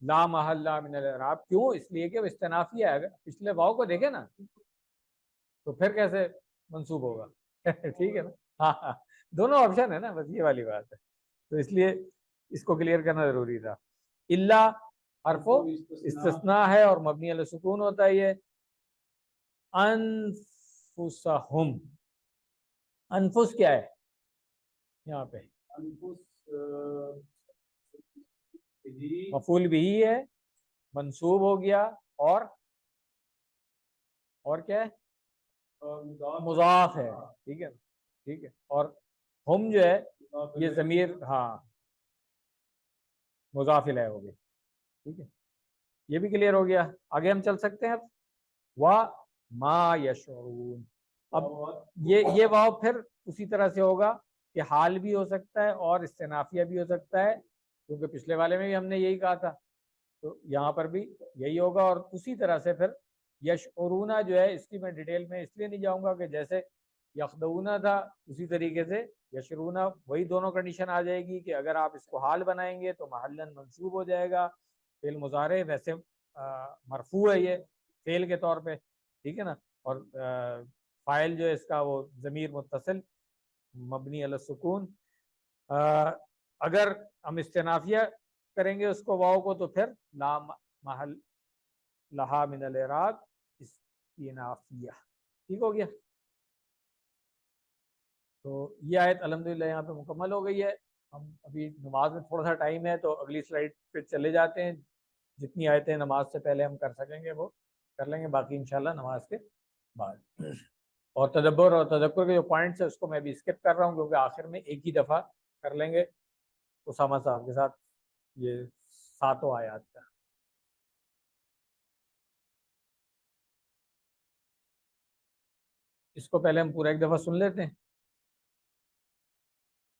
لا محل من الاعراب, کیوں, اس لیے کہ وہ استنافیہ ہے. پچھلے واؤ کو دیکھیں نا تو پھر کیسے منصوب ہوگا. ٹھیک ہے نا, ہاں دونوں آپشن ہے نا, بس یہ والی بات ہے. تو اس لیے اس کو کلیئر کرنا ضروری تھا. اللہ حرف استثناء ہے اور مبنی علی سکون ہوتا ہے. یہ انفسہم, انفس کیا ہے یہاں پہ, مفعول بھی ہے, منصوب ہو گیا, اور کیا ہے, مضاف ہے. ٹھیک ہے, ٹھیک ہے. اور ہم جو ہے یہ ضمیر, ہاں مضاف الیہ ہو گیا. ٹھیک ہے, یہ بھی کلیئر ہو گیا. آگے ہم چل سکتے ہیں. اب وَمَا يَشْعُرُونَ, اب یہ واو پھر اسی طرح سے ہوگا کہ حال بھی ہو سکتا ہے اور استنافیہ بھی ہو سکتا ہے, کیونکہ پچھلے والے میں بھی ہم نے یہی کہا تھا, تو یہاں پر بھی یہی ہوگا. اور اسی طرح سے پھر یشعرون جو ہے, اس کی میں ڈیٹیل میں اس لیے نہیں جاؤں گا کہ جیسے یخدعون تھا اسی طریقے سے یشعرون, وہی دونوں کنڈیشن آ جائے گی کہ اگر آپ اس کو حال بنائیں گے تو محلن منصوب ہو جائے گا. فعل مضارع ویسے مرفوع ہے یہ فعل کے طور پہ, ٹھیک ہے نا, اور فاعل جو ہے اس کا وہ ضمیر متصل مبنی علی السکون. اگر ہم استنافیہ کریں گے اس کو واو کو تو پھر لا محل لہا من الاعراب استنافیہ. ٹھیک ہو گیا. تو یہ آیت الحمدللہ یہاں پہ مکمل ہو گئی ہے. ہم ابھی نماز میں تھوڑا سا ٹائم ہے تو اگلی سلائڈ پہ چلے جاتے ہیں. جتنی آیتیں نماز سے پہلے ہم کر سکیں گے وہ کر لیں گے, باقی انشاءاللہ نماز کے بعد. اور تدبر اور تذکر کے جو پوائنٹس ہیں اس کو میں بھی اسکپ کر رہا ہوں کیونکہ آخر میں ایک ہی دفعہ کر لیں گے اسامہ صاحب کے ساتھ یہ 7 آیات کا. اس کو پہلے ہم پورا ایک دفعہ سن لیتے ہیں.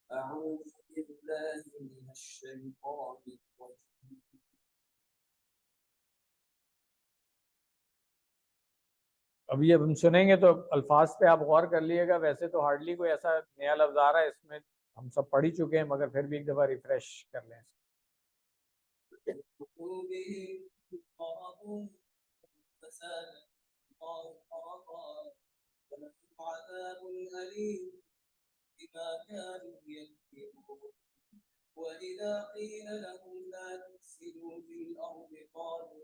أعوذ بالله من الشيطان الرجيم. ابھی اب ہم سنیں گے تو الفاظ پہ آپ غور کر لیے گا. ویسے تو ہارڈلی کوئی ایسا نیا لفظ آ رہا ہے, اس میں ہم سب پڑھ ہی چکے ہیں, مگر پھر بھی ایک دفعہ ریفریش کر لیں. قلوبهم مرض فزادهم الله مرضا ولهم عذاب أليم بما كانوا يكذبون. وإذا قيل لهم لا تفسدوا في الأرض قالوا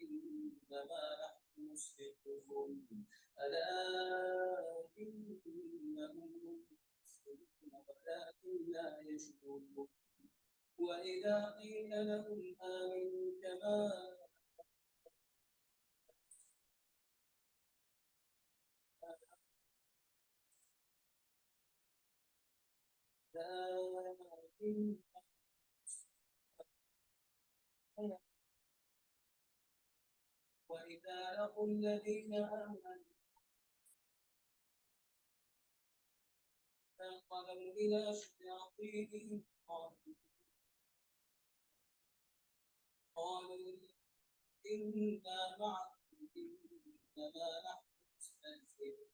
إنما نحن مصلحون ألا إنهم مفسدون ولكن لا يشكرون. وإذا قيل لهم آمنوا كما وإذا لقوا الذين آمنوا انقلبوا إلى شياطينهم قالوا إنا معكم إنما نحن مستهزئون.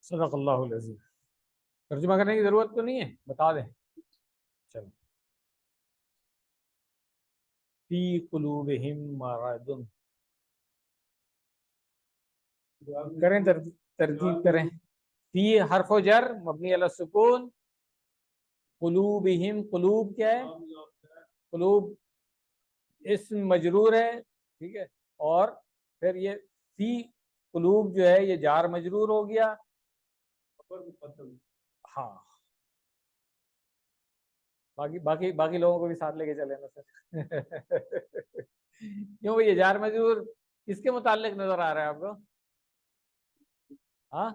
صدق اللہ العظیم. ترجمہ کرنے کی ضرورت تو نہیں ہے, بتا دیں. چلو فی قلوبہم مرض. کریں ترتیب کریں. فی حرف و جر مبنی علی السکون. قلوبہم قلوب کیا ہے؟ قلوب اسم مجرور ہے، ٹھیک ہے. اور پھر یہ فی قلوب جو ہے یہ جار مجرور ہو گیا. ہاں باقی لوگوں کو بھی ساتھ لے کے چلے نا سر. کیوں یہ جار مجرور کس کے متعلق نظر آ رہا ہے آپ کو؟ ہاں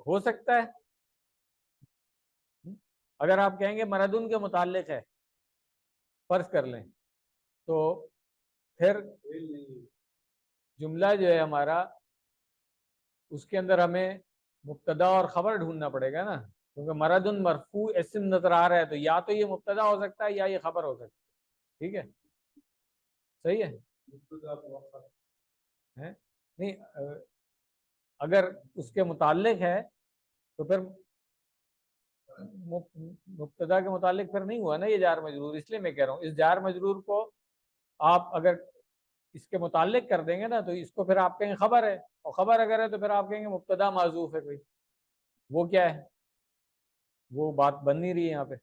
ہو سکتا ہے اگر آپ کہیں گے مردن کے متعلق ہے فرض کر لیں تو پھر جملہ جو ہے ہمارا اس کے اندر ہمیں مبتدا اور خبر ڈھونڈنا پڑے گا نا، کیونکہ مردن مرفوع اسم نظر آ رہا ہے تو یا تو یہ مبتدا ہو سکتا ہے یا یہ خبر ہو سکتا ہے. ٹھیک ہے صحیح ہے. نہیں اگر اس کے متعلق ہے تو پھر مبتدا کے متعلق پھر نہیں ہوا نا یہ جار مجرور. اس لیے میں کہہ رہا ہوں اس جار مجرور کو آپ اگر اس کے متعلق کر دیں گے نا تو اس کو پھر آپ کہیں گے خبر ہے، اور خبر اگر ہے تو پھر آپ کہیں گے مبتدا معذوف ہے کوئی. وہ کیا ہے؟ وہ بات بن نہیں رہی ہے یہاں پہ.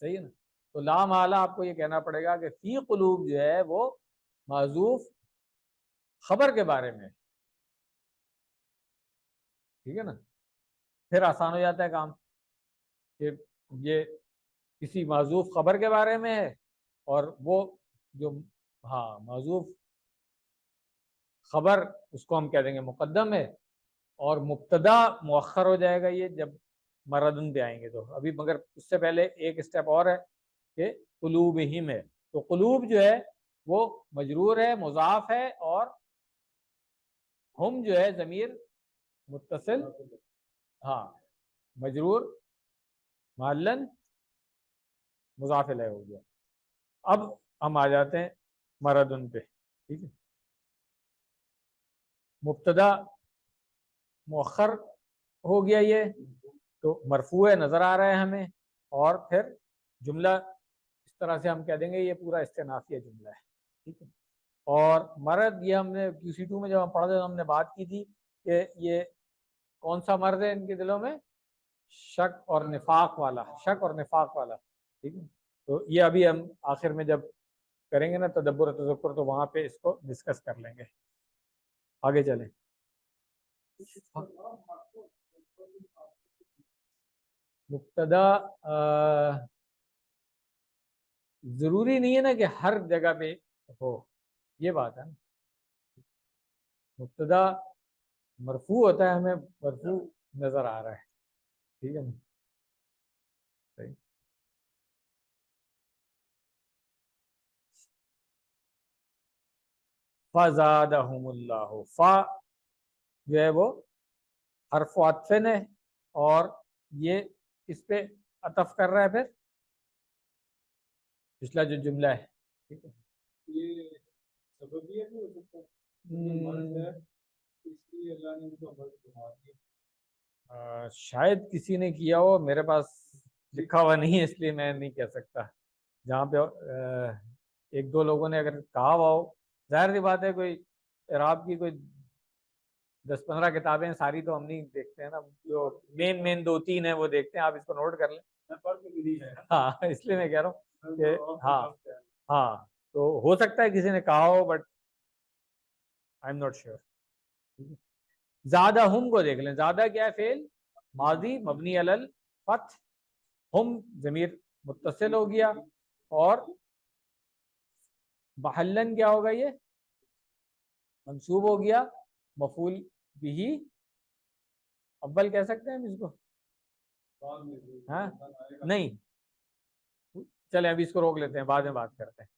صحیح ہے نا. تو لا محالہ آپ کو یہ کہنا پڑے گا کہ فی قلوب جو ہے وہ معذوف خبر کے بارے میں. ٹھیک ہے نا. پھر آسان ہو جاتا ہے کام کہ یہ کسی معذوف خبر کے بارے میں ہے اور وہ جو ہاں معذوف خبر اس کو ہم کہہ دیں گے مقدم ہے اور مبتدا مؤخر ہو جائے گا یہ جب مردن پہ آئیں گے تو. ابھی مگر اس سے پہلے ایک اسٹیپ اور ہے کہ قلوبہم ہے. تو قلوب جو ہے وہ مجرور ہے مضاف ہے اور ہم جو ہے ضمیر متصل ہاں مجرور معلن مضاف الیہ ہو گیا. اب ہم آ جاتے ہیں مردن پہ. ٹھیک ہے مبتدا مؤخر ہو گیا یہ تو مرفوع نظر آ رہا ہے ہمیں، اور پھر جملہ اس طرح سے ہم کہہ دیں گے یہ پورا استنافیہ جملہ ہے. ٹھیک ہے. اور مرد یہ ہم نے QC2 میں جب ہم پڑھا تھا ہم نے بات کی تھی کہ یہ کون سا مرد ہے ان کے دلوں میں؟ شک اور نفاق والا. شک اور نفاق والا. ٹھیک ہے. تو یہ ابھی ہم آخر میں جب کریں گے نا تدبر تذکر تو وہاں پہ اس کو ڈسکس کر لیں گے. آگے چلیں. مبتدا ضروری نہیں ہے نا کہ ہر جگہ پہ ہو، یہ بات ہے نا. مبتدا مرفوع ہوتا ہے ہمیں مرفوع نظر آ رہا ہے. ٹھیک ہے نا. صحیح. فزادہم اللہ. فا جو ہے وہ حرف عطف ہے اور یہ اس پہ عطف کر رہا ہے پھر پچھلا جو جملہ ہے. ٹھیک ہے. یہ سببیہ بھی ہو سکتا ہے مرض ہے اس لیے اللہ نے ان کو مرض بنا دیا. شاید کسی نے کیا ہو، میرے پاس لکھا ہوا نہیں ہے اس لیے میں نہیں کہہ سکتا. جہاں پہ ایک دو لوگوں نے اگر کہا ہوا ہو، ظاہر سی بات ہے کوئی اعراب کی کوئی 10-15 کتابیں ساری تو ہم نہیں دیکھتے ہیں نا، جو مین 2-3 ہیں وہ دیکھتے ہیں. آپ اس کو نوٹ کر لیں. ہاں اس لیے میں کہہ رہا ہوں کہ ہاں تو ہو سکتا ہے کسی نے کہا ہو but I am not sure. زیادہ ہم کو دیکھ لیں. زیادہ کیا ہے؟ فعل ماضی مبنی علی الفتح. ہم ضمیر متصل ہو گیا اور محلن کیا ہوگا؟ یہ منصوب ہو گیا مفعول بھی اول کہہ سکتے ہیں ہم اس کو. ہاں نہیں چلیں ابھی اس کو روک لیتے ہیں بعد میں بات کرتے ہیں.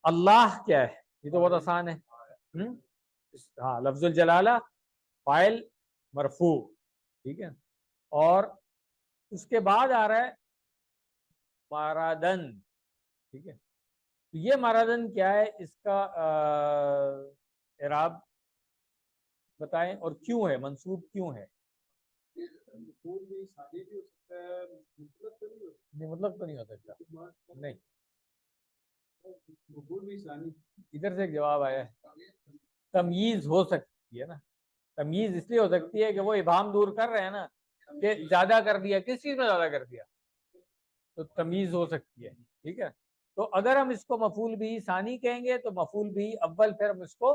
اللہ کیا ہے؟ یہ تو بہت آسان ہے. ہاں لفظ الجلالہ فاعل مرفوع. ٹھیک ہے. اور اس کے بعد آ رہا ہے مارادن. ٹھیک ہے. تو یہ مارادن کیا ہے؟ اس کا اعراب بتائیں اور کیوں ہے منصوب کیوں ہے؟ مفعول بھی ثانی بھی ہو سکتا ہے، مطلب تو نہیں ہو نہیں مطلب تو نہیں ہو سکتا سکتا، نہیں. مفعول بھی ثانی. ادھر سے ایک جواب آیا ہے تمییز ہو سکتی ہے نا. تمییز اس لیے ہو سکتی ہے کہ وہ ابہام دور کر رہے ہیں نا کہ زیادہ کر دیا، کس چیز میں زیادہ کر دیا، تو تمییز ہو سکتی ہے. ٹھیک ہے، تو اگر ہم اس کو مفعول بھی ثانی کہیں گے تو مفعول بھی اول، پھر ہم اس کو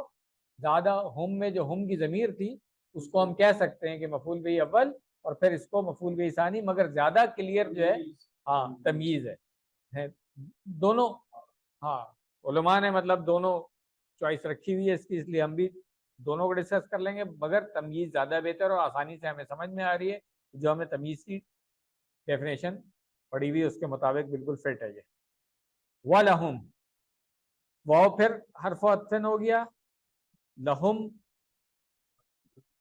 زیادہ ہم میں جو ہم کی ضمیر تھی اس کو ہم کہہ سکتے ہیں کہ مفعول بھی اول اور پھر اس کو مفعول بھی ثانی، مگر زیادہ کلیئر جو ہے ہاں تمییز ہے دونوں. ہاں علماء نے مطلب دونوں چوائس رکھی ہوئی ہے اس کی، اس لیے ہم بھی دونوں کو ڈسکس کر لیں گے، مگر تمییز زیادہ بہتر اور آسانی سے ہمیں سمجھ میں آ رہی ہے. جو ہمیں تمییز کی ڈیفینیشن پڑھی ہوئی اس کے مطابق بالکل فٹ ہے یہ. وَلَهُمْ، واو پھر حرف عطف ہو گیا، لہم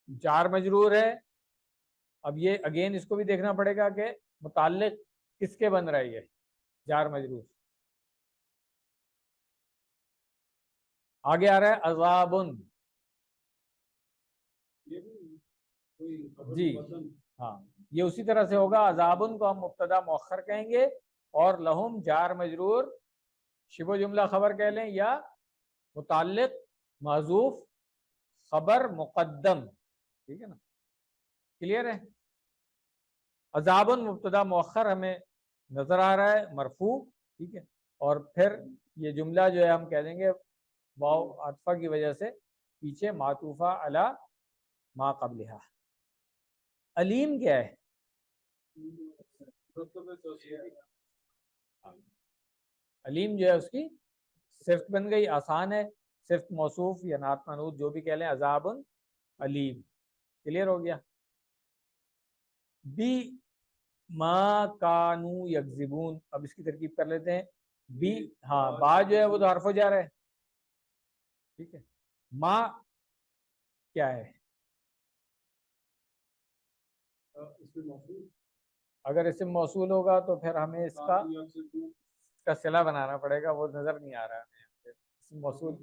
جار مجرور ہے. اب یہ اگین اس کو بھی دیکھنا پڑے گا کہ متعلق کس کے بن رہا ہے یہ جار مجرور. آگے آ رہا ہے عذابن. یہ بھی کوئی خبر جی مقدم. ہاں یہ اسی طرح سے ہوگا. عذابن کو ہم مبتدا مؤخر کہیں گے اور لہم جار مجرور شبہ جملہ خبر کہہ لیں یا متعلق محذوف خبر مقدم. ٹھیک ہے نا، کلیئر ہے. عذابن مبتدا مؤخر ہمیں نظر آ رہا ہے مرفوع. ٹھیک ہے، اور پھر یہ جملہ جو ہے ہم کہہ دیں گے واو عطفہ کی وجہ سے پیچھے معطوفہ علی ما قبلہا. علیم کیا ہے؟ علیم جو ہے اس کی صفت بن گئی، آسان ہے. صفت موصوف یا نعت منعوت جو بھی کہہ لیں، عذاب علیم. کلیئر ہو گیا. بی ما کانو یکذبون، اب اس کی ترکیب کر لیتے ہیں. بی ہاں با جو ہے وہ تو حرف ہو جا رہا ہے. ٹھیک ہے، ما کیا ہے؟ اس میں مفعول اگر اسم موصول ہوگا تو پھر ہمیں اس کا صلہ بنانا پڑے گا، وہ نظر نہیں آ رہا ہے ہمیں. اسم موصول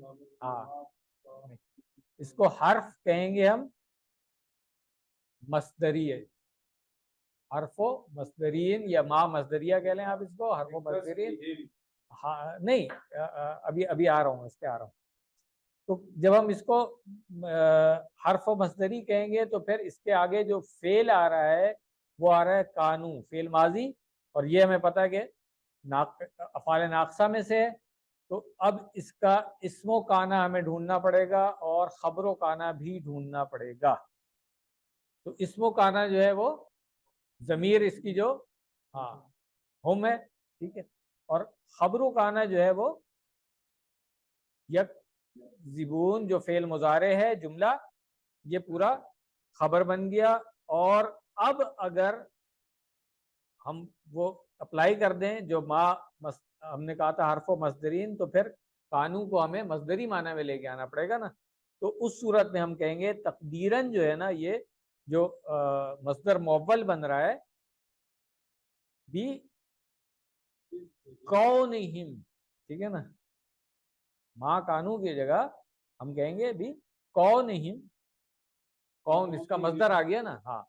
ہاں اس کو حرف کہیں گے ہم مصدری ہے. حرف و مصدرین یا ما مصدریہ کہہ لیں آپ اس کو. حرف و مصدرین ہاں نہیں ابھی آ رہا ہوں، اس پہ آ رہا ہوں. تو جب ہم اس کو حرف و مصدری کہیں گے تو پھر اس کے آگے جو فعل آ رہا ہے وہ آ رہا ہے کانو، فعل ماضی، اور یہ ہمیں پتہ ہے کہ افعال ناقصہ میں سے ہے. تو اب اس کا اسم و کانا ہمیں ڈھونڈنا پڑے گا اور خبر و کانا بھی ڈھونڈنا پڑے گا. تو اسم و کانا جو ہے وہ ضمیر اس کی جو ہاں ہم ہے. ٹھیک ہے، اور خبر و کانا جو ہے وہ یک زبون جو فعل مضارع ہے جملہ، یہ پورا خبر بن گیا. اور اب اگر ہم وہ اپلائی کر دیں جو ہم نے کہا تھا حرف و مصدرین، تو پھر کانو کو ہمیں مصدری معنی میں لے کے آنا پڑے گا نا. تو اس صورت میں ہم کہیں گے تقدیراً جو ہے نا یہ جو مصدر مؤول بن رہا ہے بھی کونہم. ٹھیک ہے نا، ما کانو کی جگہ ہم کہیں گے بھی کونہم. کون اس کا مصدر آ گیا نا، ہاں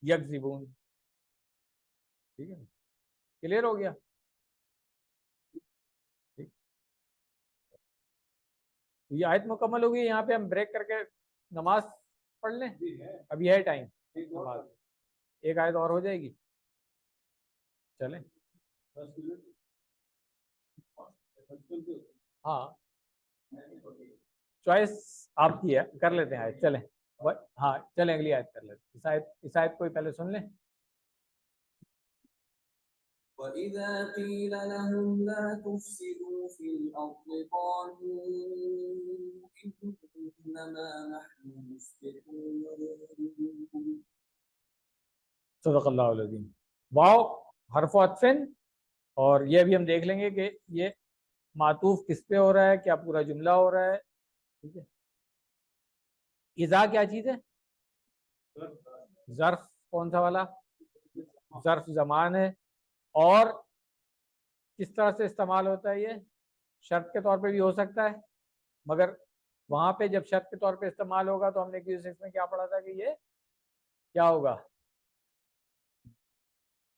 یکذبون. ٹھیک ہے نا، کلیئر ہو گیا. یہ آیت مکمل ہوگی. یہاں پہ ہم بریک کر کے نماز پڑھ لیں. ابھی ہے ٹائم نماز، ایک آیت اور ہو جائے گی. چلیں ہاں چوائس آپ کی ہے، کر لیتے ہیں آیت. چلیں ہاں چلیں اگلی آیت کر لیتے ہیں. اس آیت کو پہلے سن لیں. وَإِذَا قِيلَ لَهُمْ لَا تُفْسِدُوا فِي الْأَرْضِ قَالُوا إِنَّمَا نَحْنُ مُصْلِحُونَ. صدق اللہ العظیم. واو حرف عطف، اور یہ بھی ہم دیکھ لیں گے کہ یہ معطوف کس پہ ہو رہا ہے، کیا پورا جملہ ہو رہا ہے. ٹھیک ہے، اذا کیا چیز ہے؟ ظرف. کون سا والا؟ ظرف زمان ہے. اور کس طرح سے استعمال ہوتا ہے؟ یہ شرط کے طور پہ بھی ہو سکتا ہے، مگر وہاں پہ جب شرط کے طور پہ استعمال ہوگا تو ہم نے اس میں کیا پڑھا تھا کہ یہ کیا ہوگا؟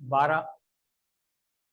12,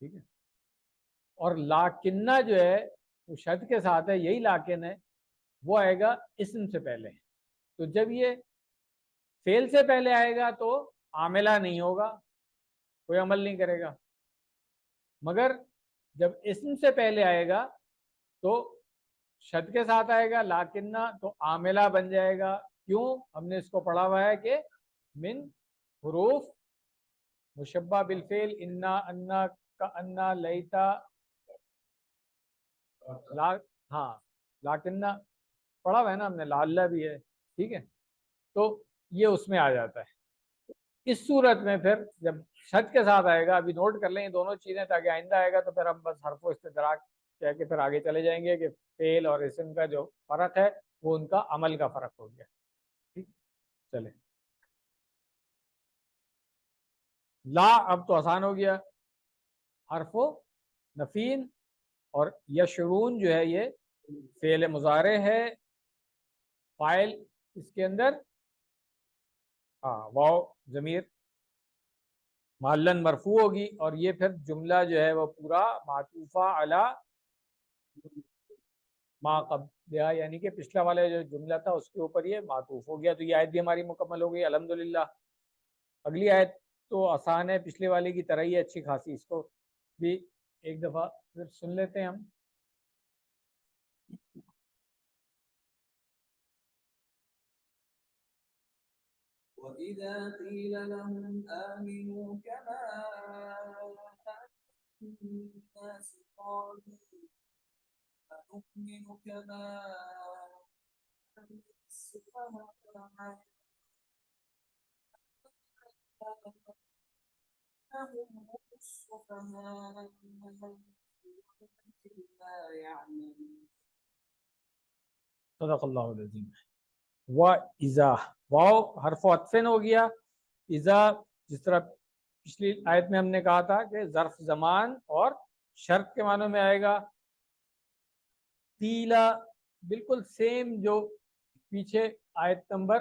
ٹھیک ہے. اور لاکنہ جو ہے وہ شد کے ساتھ ہے, یہی لاکن ہے, وہ آئے گا اسم سے پہلے. تو جب یہ فعل سے پہلے آئے گا تو عاملہ نہیں ہوگا, کوئی عمل نہیں کرے گا. مگر جب اسم سے پہلے آئے گا تو شد کے ساتھ آئے گا لاکنہ, تو عاملہ بن جائے گا. کیوں؟ ہم نے اس کو پڑھا ہوا ہے کہ من حروف مشبہ بالفعل انا انا کا انا لیتا لا, ہاں لاکنہ پڑھا ہوا ہے نا ہم نے, لعلہ بھی ہے. ٹھیک ہے, تو یہ اس میں آ جاتا ہے. اس صورت میں پھر جب شد کے ساتھ آئے گا, ابھی نوٹ کر لیں یہ دونوں چیزیں تاکہ آئندہ آئے گا تو پھر ہم بس حرف و استدراک کہہ کے پھر آگے چلے جائیں گے کہ فعل اور اسم کا جو فرق ہے وہ ان کا عمل کا فرق ہو گیا. ٹھیک, چلے. لا اب تو آسان ہو گیا, حرف و نفین, اور یشرون جو ہے یہ فعل مضارع ہے, فاعل اس کے اندر واو ضمیر معلن مرفوع ہوگی, اور یہ پھر جملہ جو ہے وہ پورا معطوفہ علی ما قبل, یعنی کہ پچھلا والا جو جملہ تھا اس کے اوپر یہ معطوف ہو گیا. تو یہ آیت بھی ہماری مکمل ہو گئی الحمدللہ. اگلی آیت تو آسان ہے, پچھلے والے کی طرح ہی اچھی خاصی, اس کو بھی ایک دفعہ پھر سن لیتے ہیں ہم. وَإِذَا قِيلَ لَهُمْ آمِنُوا كَمَا آمَنَ النَّاسُ قَالُوا أَنُؤْمِنُ كَمَا آمَنَ السُّفَهَاءُ أَهُمْ السُّفَهَاءُ وَلَكِنْ لَا يَعْلَمُونَ. صدق اللہ العظیم. وَإِذَا واو حرف عطفن ہو گیا. اذا جس طرح پچھلی آیت میں ہم نے کہا تھا کہ ظرف زمان اور شرط کے معنوں میں آئے گا. قیلا بالکل سیم جو پیچھے آیت نمبر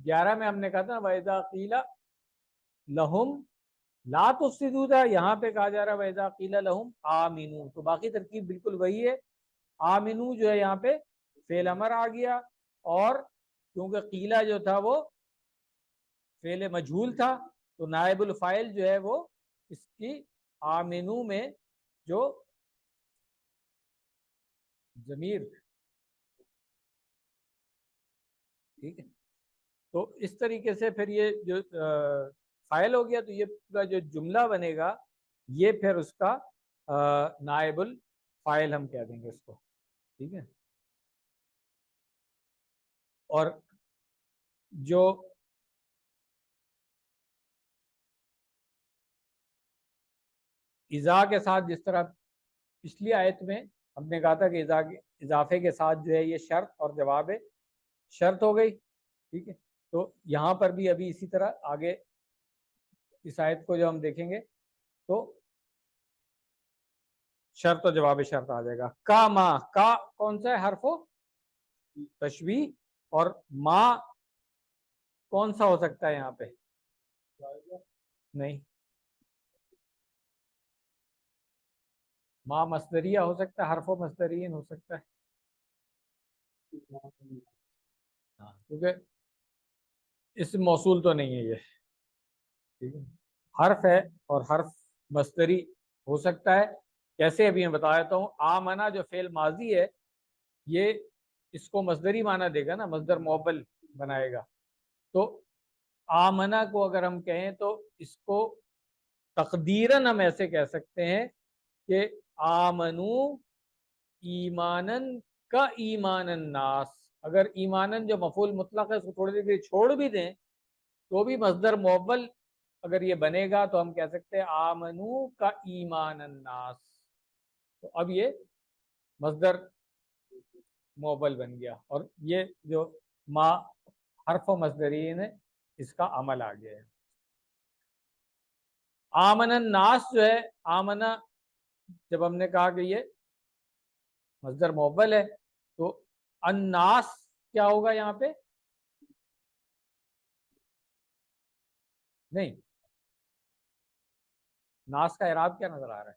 11 میں ہم نے کہا تھا وَإِذَا قِيلَ لَهُمْ لا تفسدوا تھا, یہاں پہ کہا جا رہا ہے وَإِذَا قِيلَ لَهُمْ آمِنُوا. تو باقی ترکیب بالکل وہی ہے. آمنو جو ہے یہاں پہ فعل امر آ گیا, اور کیونکہ قیلہ جو تھا وہ فعل مجہول تھا تو نائب الفاعل جو ہے وہ اس کی آمنو میں جو ضمیر, ٹھیک ہے, تو اس طریقے سے پھر یہ جو فاعل ہو گیا, تو یہ پورا جو جملہ بنے گا یہ پھر اس کا نائب الفاعل ہم کہہ دیں گے اس کو. ٹھیک ہے, اور جو اذا کے ساتھ جس طرح پچھلی آیت میں ہم نے کہا تھا کہ اضافے کے ساتھ جو ہے یہ شرط اور جواب شرط ہو گئی. ٹھیک ہے, تو یہاں پر بھی ابھی اسی طرح آگے اس آیت کو جو ہم دیکھیں گے تو شرط و جواب شرط آ جائے گا. کا ما, کا کون سا ہے؟ حرف و تشبیہ. اور ما کون سا ہو سکتا ہے یہاں پہ؟ نہیں, ما مصدریہ ہو سکتا ہے, حرف و مصدرین ہو سکتا ہے, کیونکہ اس موصول تو نہیں ہے یہ. ٹھیک ہے, حرف ہے اور حرف مصدری ہو سکتا ہے. کیسے ابھی میں بتا دیتا ہوں. آمنا جو فعل ماضی ہے یہ اس کو مصدری معنی دے گا نا, مصدر موبل بنائے گا. تو آمنا کو اگر ہم کہیں تو اس کو تقدیراً ہم ایسے کہہ سکتے ہیں کہ آمنو ایمانن کا ایمان الناس. اگر ایمانن جو مفعول مطلق ہے اس کو تھوڑی دیر کے لیے چھوڑ بھی دیں تو بھی مصدر موبل اگر یہ بنے گا تو ہم کہہ سکتے ہیں آمنو کا ایمان الناس. تو اب یہ مصدر موبل بن گیا, اور یہ جو ما حرف و مصدرین ہے اس کا عمل آ گیا ہے. آمن الناس جو ہے, آمنا جب ہم نے کہا کہ یہ مصدر موبل ہے تو الناس کیا ہوگا یہاں پہ؟ نہیں, ناس کا اعراب کیا نظر آ رہا ہے؟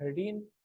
13।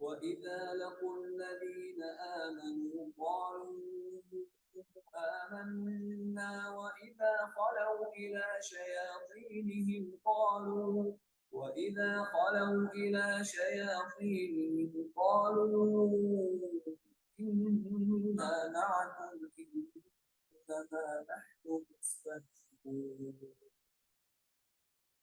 وإذا لقوا الذين آمنوا قالوا آمنا وإذا خلوا إلى شياطينهم قالوا إنا معكم إنما نحن مستهزئون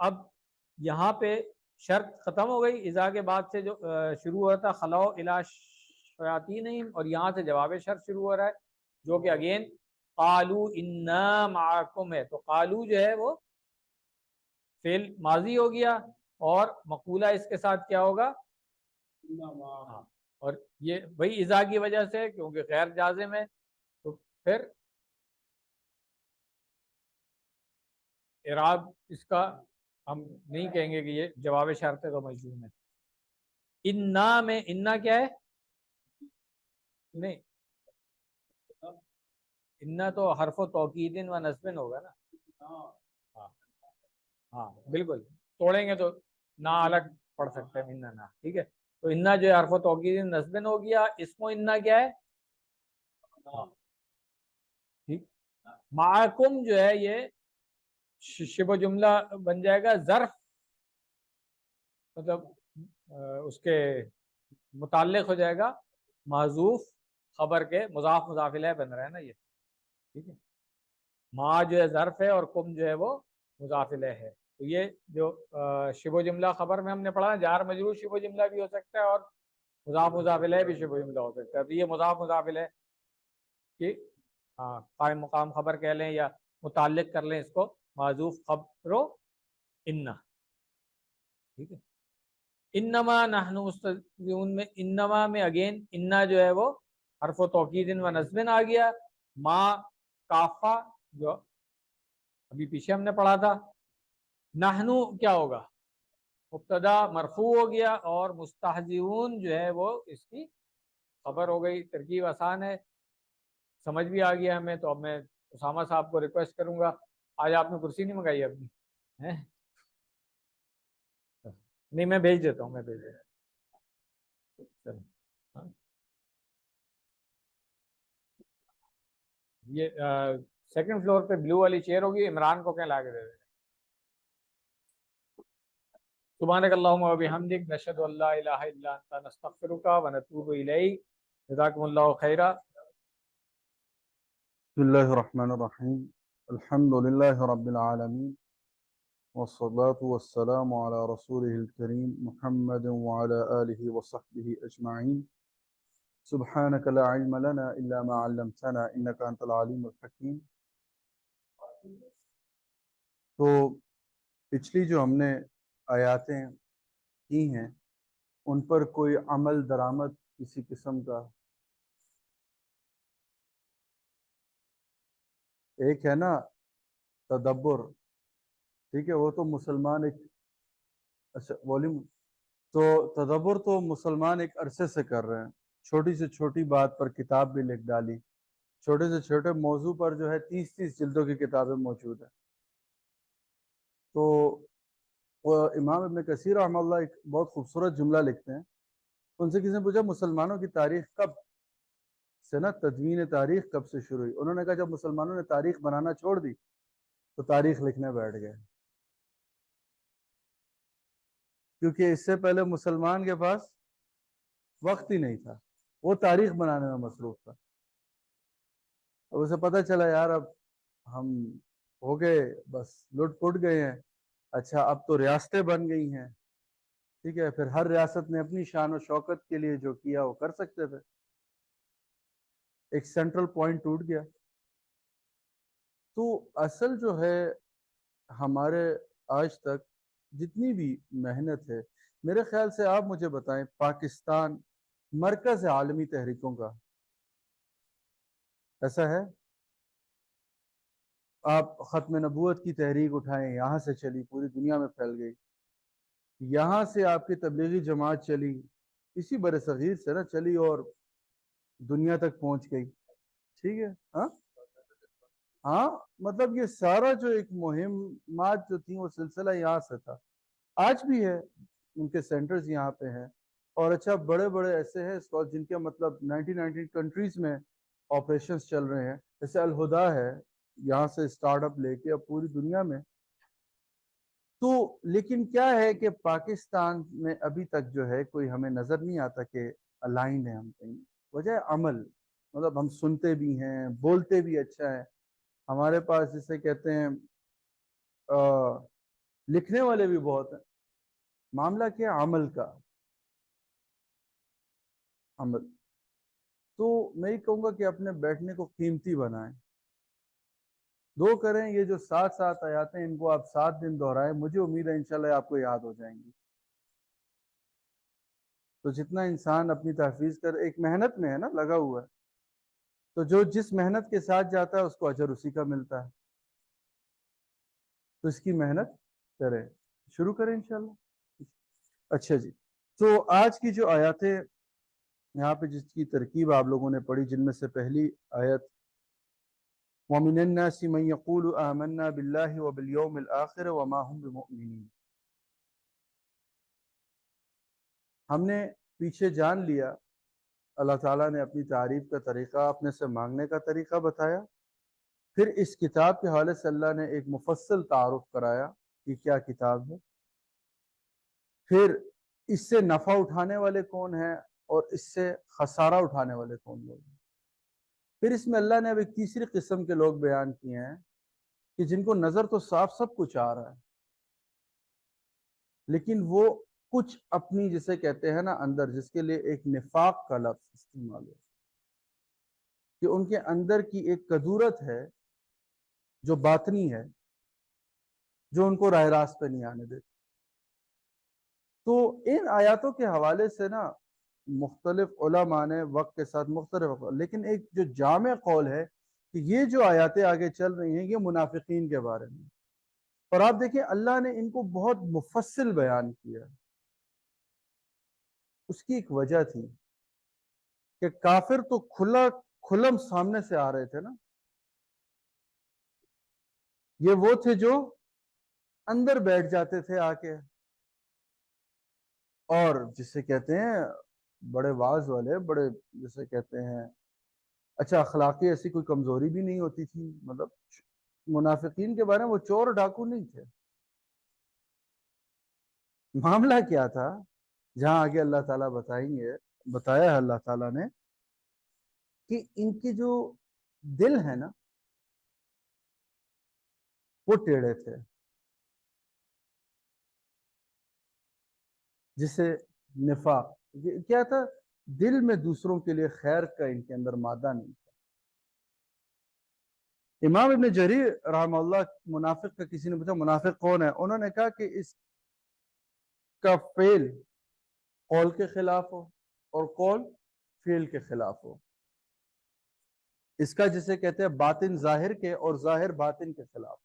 اب یہاں پہ شرط ختم ہو گئی، اذا کے بعد سے جو شروع ہوا تھا خلو الی شیاطینہم، اور یہاں سے جواب شرط شروع ہو رہا ہے جو کہ اگین قالوا انا معکم ہے. تو قالوا جو ہے وہ فعل ماضی ہو گیا اور مقولہ اس کے ساتھ کیا ہوگا؟ ہاں، اور یہ وہی اذا کی وجہ سے کیونکہ غیر جازم ہے تو پھر اعراب اس کا ہم نہیں کہیں گے کہ یہ جواب شرط ہے تو مجزوم ہے. انا میں انا کیا ہے؟ نہیں، انا تو حرف و توکید و نصب ہوگا نا. ہاں ہاں بالکل، توڑیں گے تو نہ الگ پڑھ سکتے ہیں انا نہ. ٹھیک ہے، تو انا جو ہے حرف و توکید نصب ہو گیا. اسم و انا کیا ہے؟ ہاں ٹھیک. معکم جو ہے یہ شبہ جملہ بن جائے گا، ظرف مطلب اس کے متعلق ہو جائے گا محذوف خبر کے، مضاف مضاف الیہ بن رہا ہے نا یہ. ٹھیک ہے، ما جو ہے ظرف ہے اور کم جو ہے وہ مضاف الیہ ہے. تو یہ جو شبہ جملہ خبر میں ہم نے پڑھا جار مجرور شبہ جملہ بھی ہو سکتا ہے اور مضاف مضاف الیہ بھی شبہ جملہ ہو سکتا ہے. تو یہ مضاف مضاف الیہ کہ قائم مقام خبر کہہ لیں یا متعلق کر لیں اس کو محذوف خبر و انا. ٹھیک ہے، انما نحن مستہزئون میں انما میں اگین انا جو ہے وہ حرف و توکید و نصب آ گیا. ما کافہ جو ابھی پیچھے ہم نے پڑھا تھا. نحنو کیا ہوگا؟ مبتدا مرفوع ہو گیا اور مستہزئون جو ہے وہ اس کی خبر ہو گئی. ترکیب آسان ہے، سمجھ بھی آ گیا ہمیں. تو اب میں اسامہ صاحب کو ریکویسٹ کروں گا، آج آپ نے کرسی نہیں منگائی اپنی؟ نہیں میں بھیج دیتا ہوں، میں بھیج دیتا ہوں. ہاں. یہ سیکنڈ فلور پہ بلو والی چیئر ہوگی، عمران کو کہیں لا کے دے دیں. سبحانک اللہم و بحمدک نشہد ان لا الہ الا انت نستغفرک و نتوب الیک. جزاکم اللہ خیرا. بسم الله الرحمن الرحيم الحمد لله رب العالمين والصلاة والسلام على رسوله الكريم محمد وعلى آله وصحبه أجمعين. سبحانك لا علم لنا إلا ما علمتنا إنك أنت العليم الحكيم. تو پچھلی جو ہم نے آیاتیں کی ہیں ان پر کوئی عمل درآمد کسی قسم کا؟ ایک ہے نا تدبر، ٹھیک ہے، وہ تو مسلمان ایک اچھا والیوم تو تدبر تو مسلمان ایک عرصے سے کر رہے ہیں. چھوٹی سے چھوٹی بات پر کتاب بھی لکھ ڈالی، چھوٹے سے چھوٹے موضوع پر جو ہے 30 جلدوں کی کتابیں موجود ہیں. تو وہ امام ابن کثیر رحمہ اللہ ایک بہت خوبصورت جملہ لکھتے ہیں. ان سے کسی نے پوچھا مسلمانوں کی تاریخ کب سے نا تدوین تاریخ کب سے شروع ہوئی؟ انہوں نے کہا جب مسلمانوں نے تاریخ بنانا چھوڑ دی تو تاریخ لکھنے بیٹھ گئے. کیونکہ اس سے پہلے مسلمان کے پاس وقت ہی نہیں تھا، وہ تاریخ بنانے میں مصروف تھا. اب اسے پتہ چلا یار اب ہم ہو گئے بس لٹ پٹ گئے ہیں. اچھا اب تو ریاستیں بن گئی ہیں، ٹھیک ہے، پھر ہر ریاست نے اپنی شان و شوکت کے لیے جو کیا وہ کر سکتے تھے. ایک سینٹرل پوائنٹ ٹوٹ گیا. تو اصل جو ہے ہمارے آج تک جتنی بھی محنت ہے، میرے خیال سے آپ مجھے بتائیں پاکستان مرکز عالمی تحریکوں کا ایسا ہے؟ آپ ختم نبوت کی تحریک اٹھائیں، یہاں سے چلی پوری دنیا میں پھیل گئی. یہاں سے آپ کی تبلیغی جماعت چلی، اسی بر صغیر سے نا چلی اور دنیا تک پہنچ گئی. ٹھیک ہے، ہاں مطلب یہ سارا جو ایک مہمات جو تھیں وہ سلسلہ یہاں سے تھا، آج بھی ہے، ان کے سینٹرز یہاں پہ ہیں. اور اچھا بڑے بڑے ایسے ہیں جن کے مطلب 19 کنٹریز میں آپریشنز چل رہے ہیں، جیسے الہدا ہے یہاں سے سٹارٹ اپ لے کے اب پوری دنیا میں. تو لیکن کیا ہے کہ پاکستان میں ابھی تک جو ہے کوئی ہمیں نظر نہیں آتا کہ الائنڈ ہے ہم کہیں. وجہ عمل، مطلب ہم سنتے بھی ہیں بولتے بھی اچھا ہے. ہمارے پاس جسے کہتے ہیں لکھنے والے بھی بہت ہیں. معاملہ کیا ہے؟ عمل کا. عمل. تو میں یہ کہوں گا کہ اپنے بیٹھنے کو قیمتی بنائیں. دو کریں. یہ جو 7 آیاتیں ان کو آپ 7 دن دہرائیں, مجھے امید ہے انشاءاللہ آپ کو یاد ہو جائیں گی. تو جتنا انسان اپنی تحفیظ کر, ایک محنت میں ہے نا لگا ہوا ہے, تو جو جس محنت کے ساتھ جاتا ہے اس کو اجر اسی کا ملتا ہے. تو اس کی محنت کریں. شروع کریں انشاءاللہ. اچھا جی, تو آج کی جو آیاتیں یہاں پہ جس کی ترکیب آپ لوگوں نے پڑھی, جن میں سے پہلی آیت وَمِنَ النَّاسِ مَن يَقُولُ آمَنَّا بِاللَّهِ وَبِالْيَوْمِ الْآخِرِ وَمَا هُمْ بِمُؤْمِنِينَ. ہم نے پیچھے جان لیا, اللہ تعالیٰ نے اپنی تعریف کا طریقہ, اپنے سے مانگنے کا طریقہ بتایا. پھر اس کتاب کے حوالے سے اللہ نے ایک مفصل تعارف کرایا کہ کیا کتاب ہے. پھر اس سے نفع اٹھانے والے کون ہیں اور اس سے خسارہ اٹھانے والے کون لوگ ہیں. پھر اس میں اللہ نے اب ایک تیسری قسم کے لوگ بیان کیے ہیں کہ جن کو نظر تو صاف سب کچھ آ رہا ہے, لیکن وہ کچھ اپنی جسے کہتے ہیں نا اندر, جس کے لیے ایک نفاق کا لفظ استعمال ہے, کہ ان کے اندر کی ایک کدورت ہے جو باطنی ہے, جو ان کو راہ راست پہ نہیں آنے دیتی. تو ان آیاتوں کے حوالے سے نا مختلف علماء نے وقت کے ساتھ مختلف, لیکن ایک جو جامع قول ہے کہ یہ جو آیاتیں آگے چل رہی ہیں یہ منافقین کے بارے میں. اور آپ دیکھیں اللہ نے ان کو بہت مفصل بیان کیا. اس کی ایک وجہ تھی کہ کافر تو کھلم سامنے سے آ رہے تھے نا, یہ وہ تھے جو اندر بیٹھ جاتے تھے آ کے, اور جسے کہتے ہیں بڑے واز والے, بڑے جسے کہتے ہیں اچھا اخلاقی ایسی کوئی کمزوری بھی نہیں ہوتی تھی. مطلب منافقین کے بارے میں وہ چور ڈاکو نہیں تھے. معاملہ کیا تھا, جہاں آگے اللہ تعالیٰ بتائیں گے, بتایا ہے اللہ تعالیٰ نے کہ ان کے جو دل ہے نا وہ ٹیڑھے تھے, جسے نفاق کیا تھا, دل میں دوسروں کے لیے خیر کا ان کے اندر مادہ نہیں تھا. امام ابن جریر رحمہ اللہ منافق کا کسی نے پوچھا منافق کون ہے, انہوں نے کہا کہ اس کا فعل قول کے خلاف ہو اور قول فعل کے خلاف ہو. اس کا جسے کہتے ہیں باطن ظاہر کے اور ظاہر باطن کے خلاف.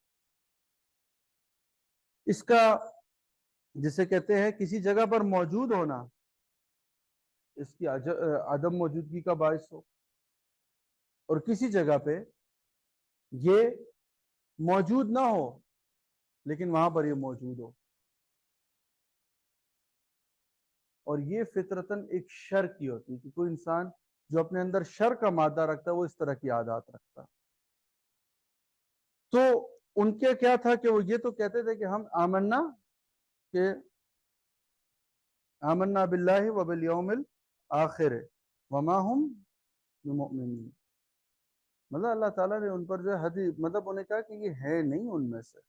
اس کا جسے کہتے ہیں کسی جگہ پر موجود ہونا اس کی عدم موجودگی کا باعث ہو, اور کسی جگہ پہ یہ موجود نہ ہو لیکن وہاں پر یہ موجود ہو. اور یہ فطرتاً ایک شر کی ہوتی ہے کہ کوئی انسان جو اپنے اندر شر کا مادہ رکھتا ہے وہ اس طرح کی عادات رکھتا ہے. تو ان کے کیا تھا کہ وہ یہ تو کہتے تھے کہ ہم آمنا کہ آمنا باللہ وبالیوم الآخر وما ہم بمؤمنین. مطلب اللہ تعالیٰ نے ان پر جو ہے مطلب انہیں کہا کہ یہ ہے نہیں ان میں سے.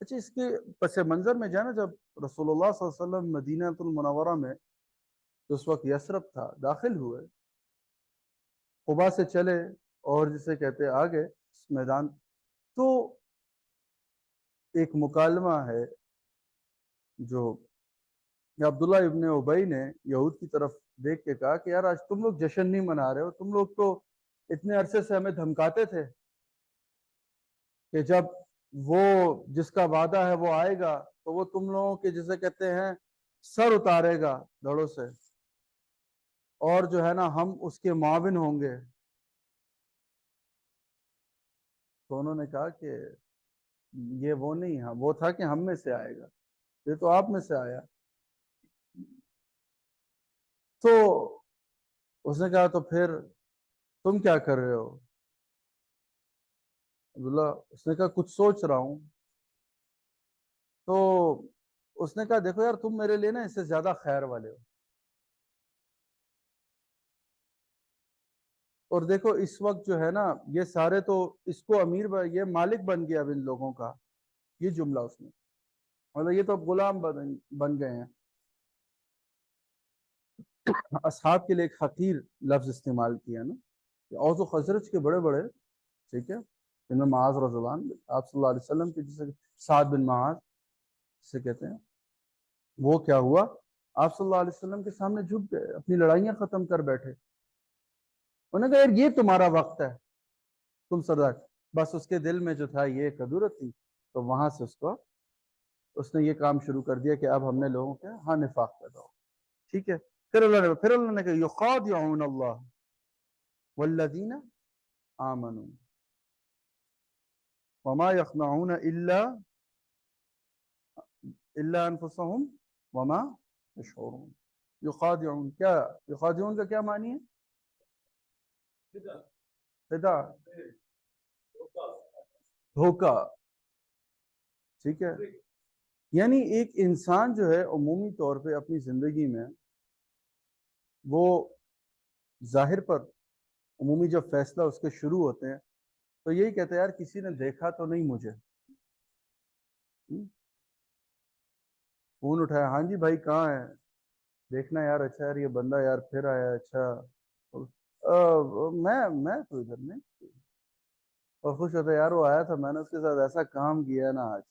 اچھا, اس کے پس منظر میں جانا, جب رسول اللہ صلی اللہ علیہ وسلم مدینہ المنورہ میں اس وقت یثرب تھا داخل ہوئے, قبا سے چلے اور جسے کہتے آگے اس میدان, تو ایک مکالمہ ہے جو عبداللہ ابن ابی نے یہود کی طرف دیکھ کے کہا کہ یار آج تم لوگ جشن نہیں منا رہے ہو, تم لوگ تو اتنے عرصے سے ہمیں دھمکاتے تھے کہ جب وہ جس کا وعدہ ہے وہ آئے گا تو وہ تم لوگوں کے جسے کہتے ہیں سر اتارے گا دھڑوں سے, اور جو ہے نا ہم اس کے معاون ہوں گے. تو انہوں نے کہا کہ یہ وہ نہیں ہے, وہ تھا کہ ہم میں سے آئے گا, یہ تو آپ میں سے آیا. تو اس نے کہا تو پھر تم کیا کر رہے ہو عبداللہ؟ اس نے کہا کچھ سوچ رہا ہوں. تو اس نے کہا دیکھو یار تم میرے لیے نا اس سے زیادہ خیر والے ہو, اور دیکھو اس وقت جو ہے نا یہ سارے تو اس کو امیر یہ مالک بن گیا اب ان لوگوں کا یہ جملہ اس میں، مطلب یہ تو اب غلام بن گئے ہیں. اصحاب کے لیے ایک حقیر لفظ استعمال کیا نا، اوس و خزرج کے بڑے بڑے، ٹھیک ہے، جن میں معاذ رضی اللہ عنہ آپ صلی اللہ علیہ وسلم کے، جسے سعد بن معاذ سے کہتے ہیں، وہ کیا ہوا، آپ صلی اللہ علیہ وسلم کے سامنے جھک گئے، اپنی لڑائیاں ختم کر بیٹھے. انہوں نے کہا یار یہ تمہارا وقت ہے، تم سردار. بس اس کے دل میں جو تھا یہ قدورت تھی، تو وہاں سے اس نے یہ کام شروع کر دیا کہ اب ہم نے لوگوں کے ہاں نفاق پیدا ہو. ٹھیک ہے، پھر اللہ نے کہا یخادعون اللہ والذین آمنوا وما یخدعون الا انفسهم وما یشعرون. یخادعون، کیا یخادعون کا کیا معنی ہے؟ خدا، دھوکہ. ٹھیک ہے، یعنی ایک انسان جو ہے عمومی طور پہ اپنی زندگی میں وہ ظاہر پر عمومی جب فیصلہ اس کے شروع ہوتے ہیں تو یہی کہتے ہیں یار کسی نے دیکھا تو نہیں مجھے. فون اٹھایا، ہاں جی بھائی کہاں ہے، دیکھنا یار، اچھا یار یہ بندہ یار پھر آیا، اچھا میں تو ادھر نہیں. اور خوش ہوتا یار وہ آیا تھا، میں نے اس کے ساتھ ایسا کام کیا نا آج،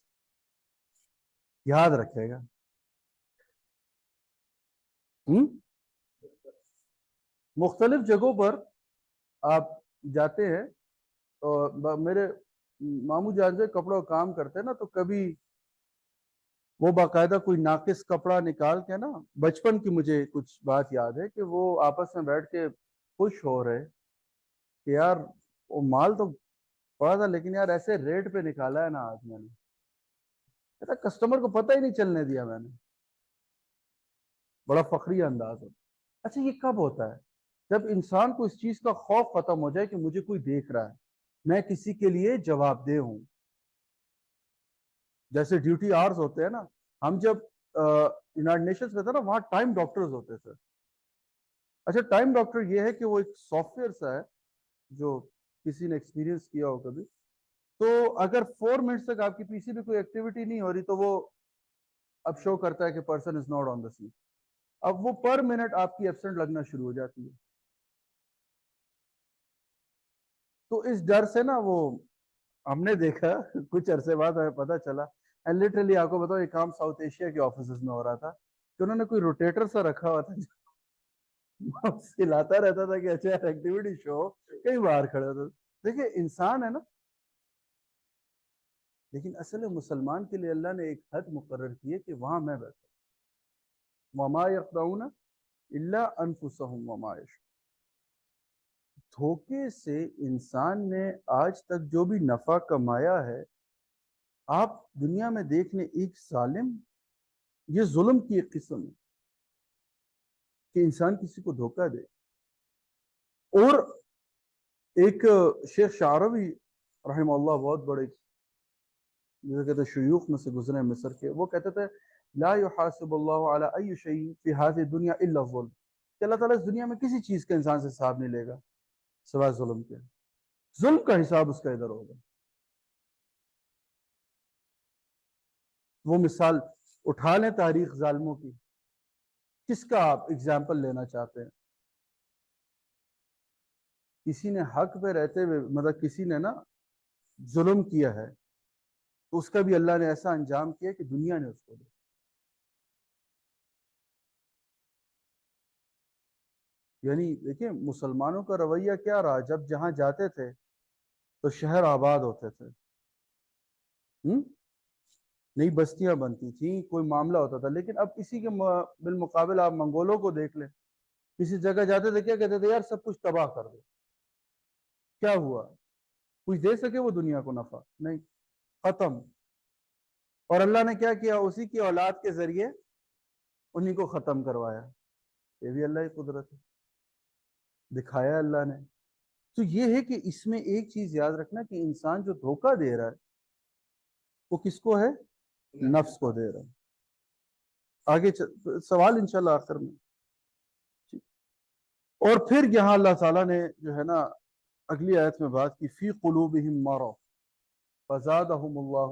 یاد رکھے گا. مختلف جگہوں پر آپ جاتے ہیں، تو میرے ماموں جان جو کپڑوں کا کام کرتے ہیں نا، تو کبھی وہ باقاعدہ کوئی ناقص کپڑا نکال کے نا، بچپن کی مجھے کچھ بات یاد ہے کہ وہ آپس میں بیٹھ کے خوش ہو رہے کہ یار وہ مال تو پڑا تھا لیکن یار ایسے ریٹ پہ نکالا ہے نا آج میں نے، کسٹمر کو پتہ ہی نہیں چلنے دیا میں نے. بڑا فخری انداز ہوتا. اچھا یہ کب ہوتا ہے؟ جب انسان کو اس چیز کا خوف ختم ہو جائے کہ مجھے کوئی دیکھ رہا ہے، میں کسی کے لیے جواب دہ ہوں. جیسے ڈیوٹی آورز ہوتے ہیں نا، ہم جب یونائٹڈ نیشنز میں تھے نا، وہاں ٹائم ڈاکٹرز ہوتے تھے. اچھا ٹائم ڈاکٹر یہ ہے کہ وہ ایک سافٹ ویئر سا ہے، جو کسی نے ایکسپیرینس کیا ہو کبھی، تو اگر 4 منٹس تک آپ کی پی سی پہ کوئی ایکٹیویٹی نہیں ہو رہی تو وہ اب شو کرتا ہے کہ پرسن از ناٹ آن دا سین. اب وہ پر منٹ آپ کی ایبسنٹ لگنا شروع ہو جاتی ہے. تو اس ڈر سے نا وہ ہم نے دیکھا کچھ عرصے بعد ہمیں پتا چلا، لٹرلی آپ کو بتاؤ یہ کام ساؤتھ ایشیا کے آفیسز میں ہو رہا تھا کہ انہوں نے کوئی روٹیٹر سا رکھا ہوا تھا، ہلاتا رہتا تھا کہ اچھا ایکٹیویٹی شو، کئی باہر کھڑے ہوتے. دیکھیں انسان ہے نا، لیکن اصل مسلمان کے لیے اللہ نے ایک حد مقرر کی ہے کہ وہاں میں بیٹھا. وما یخدعون الا انفسهم وما یشعرون. دھوکے سے انسان نے آج تک جو بھی نفع کمایا ہے، آپ دنیا میں دیکھ لیں ایک ظالم، یہ ظلم کی ایک قسم ہے کہ انسان کسی کو دھوکہ دے. اور ایک شیخ شعراوی رحمہ اللہ، بہت بڑے جیسے کہتے ہیں شیوخ میں سے گزرے مصر کے، وہ کہتے تھے لا يحاسب اللہ علی ای شیء فی هذه الدنیا الا الظلم، کہ اللہ تعالیٰ اس دنیا میں کسی چیز کا انسان سے حساب نہیں لے گا سوائے ظلم کے. ظلم کا حساب اس کا ادھر ہوگا. وہ مثال اٹھا لیں تاریخ ظالموں کی، کس کا آپ اگزامپل لینا چاہتے ہیں؟ کسی نے حق پہ رہتے ہوئے، مطلب کسی نے نا ظلم کیا ہے تو اس کا بھی اللہ نے ایسا انجام کیا کہ دنیا نے اس کو دیا. یعنی دیکھیں مسلمانوں کا رویہ کیا رہا، جب جہاں جاتے تھے تو شہر آباد ہوتے تھے، نئی بستیاں بنتی تھیں، کوئی معاملہ ہوتا تھا. لیکن اب اسی کے بالمقابل آپ منگولوں کو دیکھ لیں، کسی جگہ جاتے تھے کیا کہتے تھے، یار سب کچھ تباہ کر دو. کیا ہوا؟ کچھ دے سکے وہ دنیا کو نفع؟ نہیں، ختم. اور اللہ نے کیا کیا؟ اسی کی اولاد کے ذریعے انہی کو ختم کروایا. یہ بھی اللہ کی قدرت ہے، دکھایا اللہ نے. تو یہ ہے کہ اس میں ایک چیز یاد رکھنا کہ انسان جو دھوکہ دے رہا ہے وہ کس کو ہے؟ نفس کو دے رہا ہے. آگے سوال انشاءاللہ آخر میں. اور پھر یہاں اللہ تعالیٰ نے جو ہے نا اگلی آیت میں بات کی، فی قلوبہم مرض فزادہم اللہ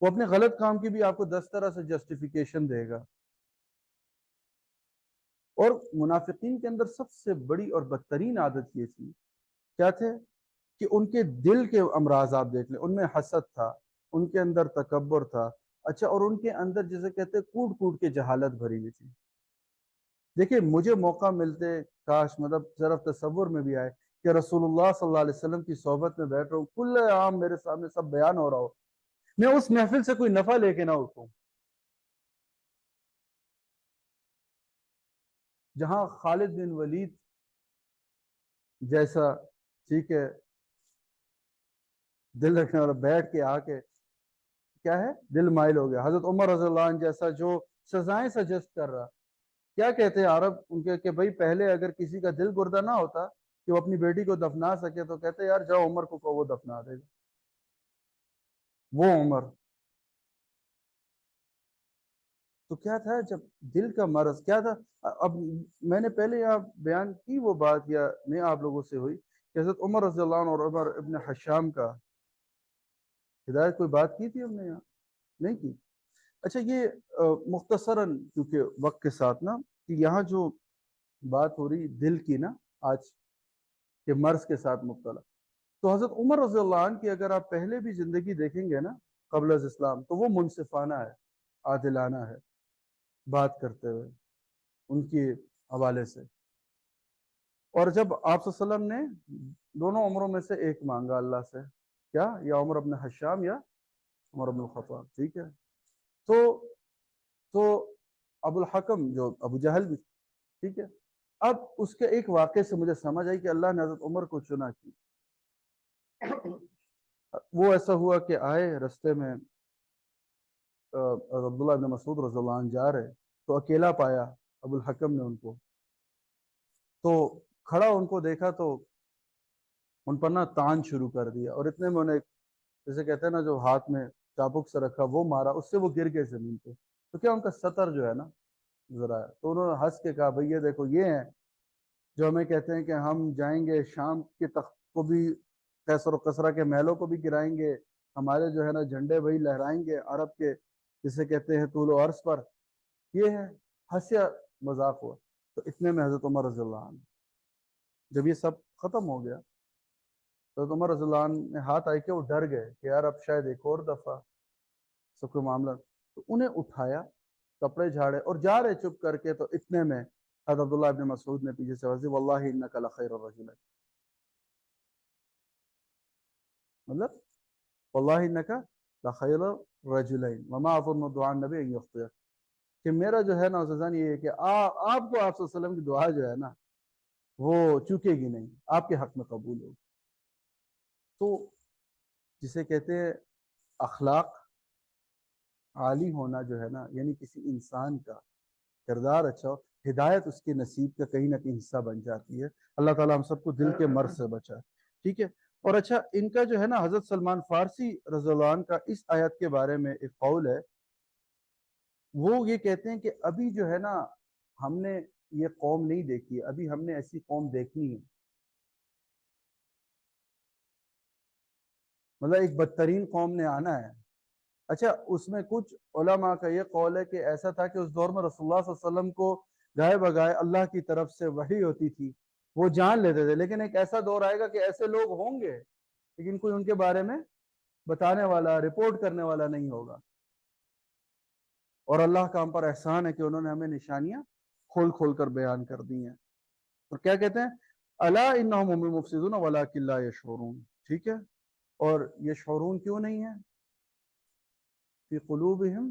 وہ اپنے غلط کام کی بھی آپ کو 10 طرح سے جسٹیفیکیشن دے گا. اور منافقین کے اندر سب سے بڑی اور بدترین عادت یہ تھی، کیا تھے؟ کہ ان کے دل کے امراض آپ دیکھ لیں، ان میں حسد تھا، ان کے اندر تکبر تھا، اچھا، اور ان کے اندر جسے کہتے ہیں کوٹ کوٹ کے جہالت بھری ہوئی تھی. دیکھیں مجھے موقع ملتے، کاش مطلب ذرا تصور میں بھی آئے کہ رسول اللہ صلی اللہ علیہ وسلم کی صحبت میں بیٹھ رہا ہوں، کل عام میرے سامنے سب بیان ہو رہا ہو، میں اس محفل سے کوئی نفع لے کے نہ اٹھوں جہاں خالد بن ولید جیسا، ٹھیک ہے، دل رکھنے والا بیٹھ کے آ کے کیا ہے دل مائل ہو گیا. حضرت عمر رضی اللہ عنہ جیسا جو سزائیں سجیسٹ کر رہا. کیا کہتے ہیں عرب ان کے کہ بھائی پہلے اگر کسی کا دل گردہ نہ ہوتا کہ وہ اپنی بیٹی کو دفنا سکے تو کہتے یار جاؤ عمر کو وہ دفنا دے گا. وہ عمر تو کیا تھا جب دل کا مرض کیا تھا. اب میں نے پہلے یہاں بیان کی وہ بات یا نہیں آپ لوگوں سے ہوئی کہ حضرت عمر رضی اللہ عنہ اور عمر ابن حشام کا ہدایت کوئی بات کی تھی ہم نے یہاں نہیں کی. اچھا یہ مختصراً کیونکہ وقت کے ساتھ نا کہ یہاں جو بات ہو رہی دل کی نا آج کہ مرض کے ساتھ مبتلا، تو حضرت عمر رضی اللہ عنہ کی اگر آپ پہلے بھی زندگی دیکھیں گے نا قبل از اسلام تو وہ منصفانہ ہے، عادلانہ ہے بات کرتے ہوئے ان کے حوالے سے. اور جب آپ صلی اللہ علیہ وسلم نے دونوں عمروں میں سے ایک مانگا اللہ سے، کیا یا عمر ابن حشام یا عمر ابن الخطاب، ٹھیک ہے، تو ابو الحکم جو ابو جہل بھی، ٹھیک ہے، اب اس کے ایک واقعے سے مجھے سمجھ آئی کہ اللہ نے حضرت عمر کو چنا کی. وہ ایسا ہوا کہ آئے رستے میں عبداللہ بن مسعود رضی اللہ عنہ جا رہے تو اکیلا پایا ابو الحکم نے ان کو، تو کھڑا ان کو دیکھا تو ان پر نا تان شروع کر دیا، اور اتنے میں انہیں جیسے کہتے ہیں نا جو ہاتھ میں چابک سے رکھا وہ مارا، اس سے وہ گر گئے زمین پہ. تو کیا ان کا سطر جو ہے نا ذرا ہے، تو انہوں نے ہنس کے کہا بھئی یہ دیکھو یہ ہیں جو ہمیں کہتے ہیں کہ ہم جائیں گے شام کے تخت کو بھی، کیسر و کسرا کے محلوں کو بھی گرائیں گے، ہمارے جو ہے نا جھنڈے وہی لہرائیں گے عرب کے جسے کہتے ہیں طول و عرض پر. یہ ہے ہنسیا مذاق ہوا. تو اتنے میں حضرت عمر رضی اللہ عنہ جب یہ سب ختم ہو گیا تو حضرت عمر رضی اللہ عنہ نے ہاتھ آئی کہ وہ ڈر گئے کہ یار اب شاید ایک اور دفعہ سب کو معاملہ، تو انہیں اٹھایا کپڑے جھاڑے اور جا رہے چپ کر کے. تو اتنے میں حضرت عبداللہ ابن مسعود نے پیچھے سے وزی واللہ انک لخیر الرجلین، مطلب واللہ انک لخیر الرجلین وما اظن دعاء النبی ان یخطئ، کہ میرا جو ہے نا عزیزان یہ ہے کہ آپ کو آپ صلی اللہ علیہ وسلم کی دعا جو ہے نا وہ چوکے گی نہیں، آپ کے حق میں قبول ہوگی. تو جسے کہتے ہیں اخلاق عالی ہونا جو ہے نا، یعنی کسی انسان کا کردار اچھا ہو، ہدایت اس کے نصیب کا کہیں نہ کہیں حصہ بن جاتی ہے. اللہ تعالیٰ ہم سب کو دل کے مرض سے بچائے، ٹھیک ہے. اور اچھا ان کا جو ہے نا حضرت سلمان فارسی رضی اللہ عنہ کا اس آیت کے بارے میں ایک قول ہے، وہ یہ کہتے ہیں کہ ابھی جو ہے نا ہم نے یہ قوم نہیں دیکھی ہے، ابھی ہم نے ایسی قوم دیکھنی ہے. مطلب ایک بدترین قوم نے آنا ہے. اچھا اس میں کچھ علماء کا یہ قول ہے کہ ایسا تھا کہ اس دور میں رسول اللہ صلی اللہ علیہ وسلم کو گائے بگائے اللہ کی طرف سے وحی ہوتی تھی، وہ جان لیتے تھے، لیکن ایک ایسا دور آئے گا کہ ایسے لوگ ہوں گے لیکن کوئی ان کے بارے میں بتانے والا، رپورٹ کرنے والا نہیں ہوگا. اور اللہ کا ہم پر احسان ہے کہ انہوں نے ہمیں نشانیاں کھول کھول کر بیان کر دی ہیں. اور کیا کہتے ہیں الا انہم هم المفسدون ولکن لا یشعرون، ٹھیک ہے. اور یشعرون کیوں نہیں ہے؟ فی قلوبہم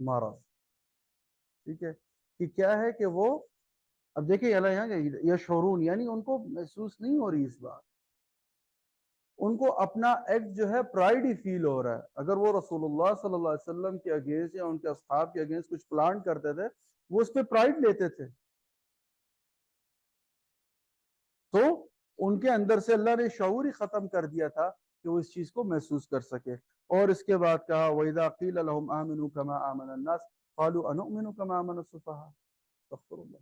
مرض، ٹھیک ہے، کہ کیا ہے کہ وہ اب دیکھیں اللہ یہاں یشعرون یعنی ان کو محسوس نہیں ہو رہی اس بات، ان کو اپنا ایکٹ جو ہے پرائیڈ ہی فیل ہو رہا ہے. اگر وہ رسول اللہ صلی اللہ علیہ وسلم کے اگینسٹ یا ان کے اصحاب کے اگینسٹ کچھ پلان کرتے تھے وہ اس پہ پرائیڈ لیتے تھے. تو ان کے اندر سے اللہ نے شعور ہی ختم کر دیا تھا کہ وہ اس چیز کو محسوس کر سکے. اور اس کے بعد کہا وَإِذَا قِيلَ لَهُمْ آمِنُوا كَمَا آمَنَ النَّاسِ قَالُوا أَنُؤْمِنُ كَمَا آمَنَ السُّفَهَاءُ اسْتَغْفِرُ اللَّهَ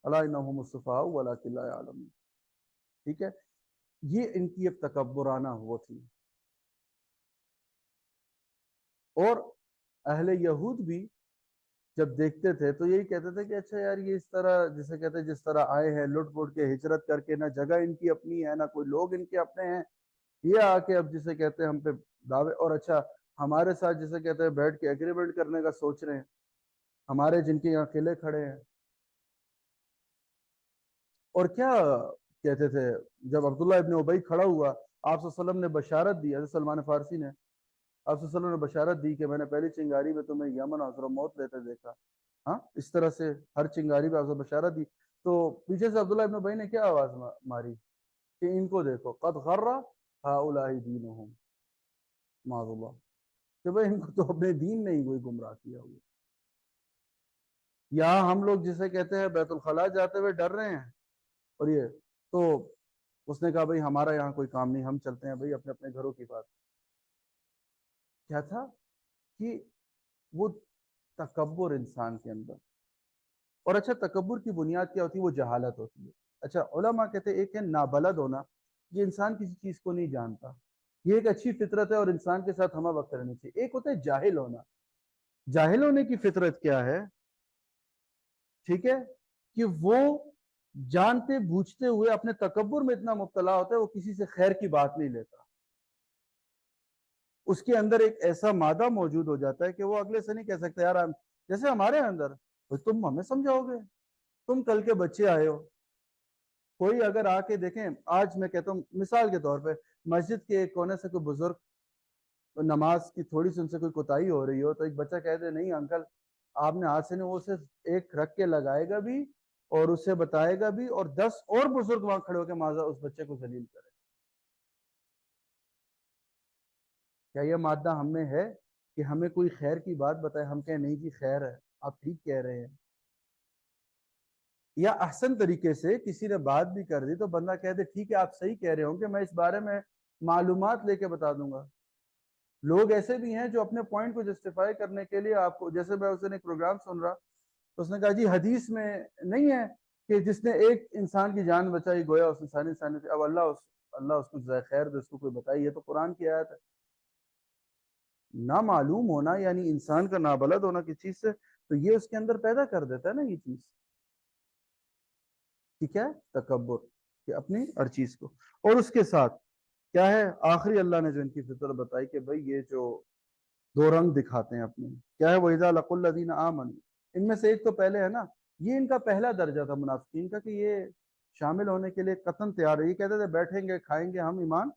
أَلَا إِنَّهُمُ السُّفَهَاءُ وَلَكِنْ لَا يَعْلَمُونَ. ٹھیک ہے، یہ ان کی ایک تکبرانہ وہ تھی. اور اہل یہود بھی جب دیکھتے تھے تو یہی کہتے تھے کہ اچھا یار یہ اس طرح جسے کہتے ہیں جس طرح آئے ہیں لٹ پٹ کے ہجرت کر کے، نہ جگہ ان کی اپنی ہے نہ کوئی لوگ ان کے اپنے ہیں، یہ آ کے اب جسے کہتے ہیں ہم پہ دعوے، اور اچھا ہمارے ساتھ جسے کہتے ہیں بیٹھ کے ایگریمنٹ کرنے کا سوچ رہے ہیں، ہمارے جن کے یہاں قلعے کھڑے ہیں۔ اور کیا کہتے تھے جب عبداللہ ابن ابی کھڑا ہوا، آپ صلی اللہ علیہ وسلم نے بشارت دی، حضرت سلمان فارسی نے آپ صلی اللہ علیہ وسلم نے بشارت دی کہ میں نے پہلی چنگاری میں تمہیں یمن حضر موت لیتے دیکھا، ہاں اس طرح سے ہر چنگاری میں آپ سے بشارت دی، تو پیچھے سے عبداللہ ابن ابی نے کیا آواز ماری کہ ان کو دیکھو قد غر ہؤلاء دینہم معاذ اللہ، کہ بھئی ان کو تو اپنے دین نے ہی کوئی گمراہ کیا ہوا۔ یہاں ہم لوگ جسے کہتے ہیں بیت الخلاء جاتے ہوئے ڈر رہے ہیں، اور یہ تو اس نے کہا بھئی ہمارا یہاں کوئی کام نہیں، ہم چلتے ہیں بھئی اپنے اپنے گھروں کی بات۔ کیا تھا کہ وہ تکبر انسان کے اندر، اور اچھا تکبر کی بنیاد کیا ہوتی ہے؟ وہ جہالت ہوتی ہے۔ اچھا علماء کہتے ہیں ایک ہے نابلد ہونا، یہ انسان کسی چیز کو نہیں جانتا، یہ ایک اچھی فطرت ہے اور انسان کے ساتھ ہمہ وقت رہنی چاہیے۔ ایک ہوتا ہے جاہل ہونا، جاہل ہونے کی فطرت کیا ہے؟ ٹھیک ہے کہ وہ جانتے بوجھتے ہوئے اپنے تکبر میں اتنا مبتلا ہوتا ہے وہ کسی سے خیر کی بات نہیں لیتا، اس کے اندر ایک ایسا مادہ موجود ہو جاتا ہے کہ وہ اگلے سے نہیں کہہ سکتا یار جیسے ہمارے اندر تم ہمیں سمجھاؤ گے، تم کل کے بچے آئے ہو، کوئی اگر آ کے دیکھیں، آج میں کہتا ہوں مثال کے طور پہ مسجد کے ایک کونے سے کوئی بزرگ نماز کی تھوڑی سی ان سے کوئی کوتاہی ہو رہی ہو تو ایک بچہ کہہ دے نہیں انکل آپ نے ہاتھ سے نہیں، وہ اسے ایک رکھ کے لگائے گا بھی اور اسے بتائے گا بھی، اور 10 اور بزرگ وہاں کھڑے ہو کے معاذ اس بچے کو ذلیل کرے۔ کیا یہ مادہ ہم میں ہے کہ ہمیں کوئی خیر کی بات بتائے ہم کہیں نہیں جی خیر ہے آپ ٹھیک کہہ رہے ہیں، یا احسن طریقے سے کسی نے بات بھی کر دی تو بندہ کہہ دے ٹھیک ہے آپ صحیح کہہ رہے ہوں کہ میں اس بارے میں معلومات لے کے بتا دوں گا۔ لوگ ایسے بھی ہیں جو اپنے پوائنٹ کو جسٹیفائی کرنے کے لیے آپ کو، جیسے میں اس دن ایک پروگرام سن رہا تو اس نے کہا جی حدیث میں نہیں ہے کہ جس نے ایک انسان کی جان بچائی گویا اس نے ساری انسانیت، اب اللہ اس کو جزائے خیر دے، اس کو کوئی بتائی، یہ تو قرآن کی آیت ہے۔ نہ معلوم ہونا یعنی انسان کا نابلد ہونا کس چیز سے، تو یہ اس کے اندر پیدا کر دیتا ہے نا یہ چیز، ٹھیک ہے تکبر کہ اپنی ہر چیز کو، اور اس کے ساتھ کیا ہے آخری اللہ نے جو ان کی فطرت بتائی کہ بھئی یہ جو دو رنگ دکھاتے ہیں اپنے، کیا ہے وَإِذَا لَقُوا الَّذِينَ آمَنُوا، ان میں سے ایک تو پہلے ہے نا یہ ان کا پہلا درجہ تھا منافقین کا کہ یہ شامل ہونے کے لیے قطن تیار ہے، یہ کہتے تھے بیٹھیں گے کھائیں گے ہم ایمان،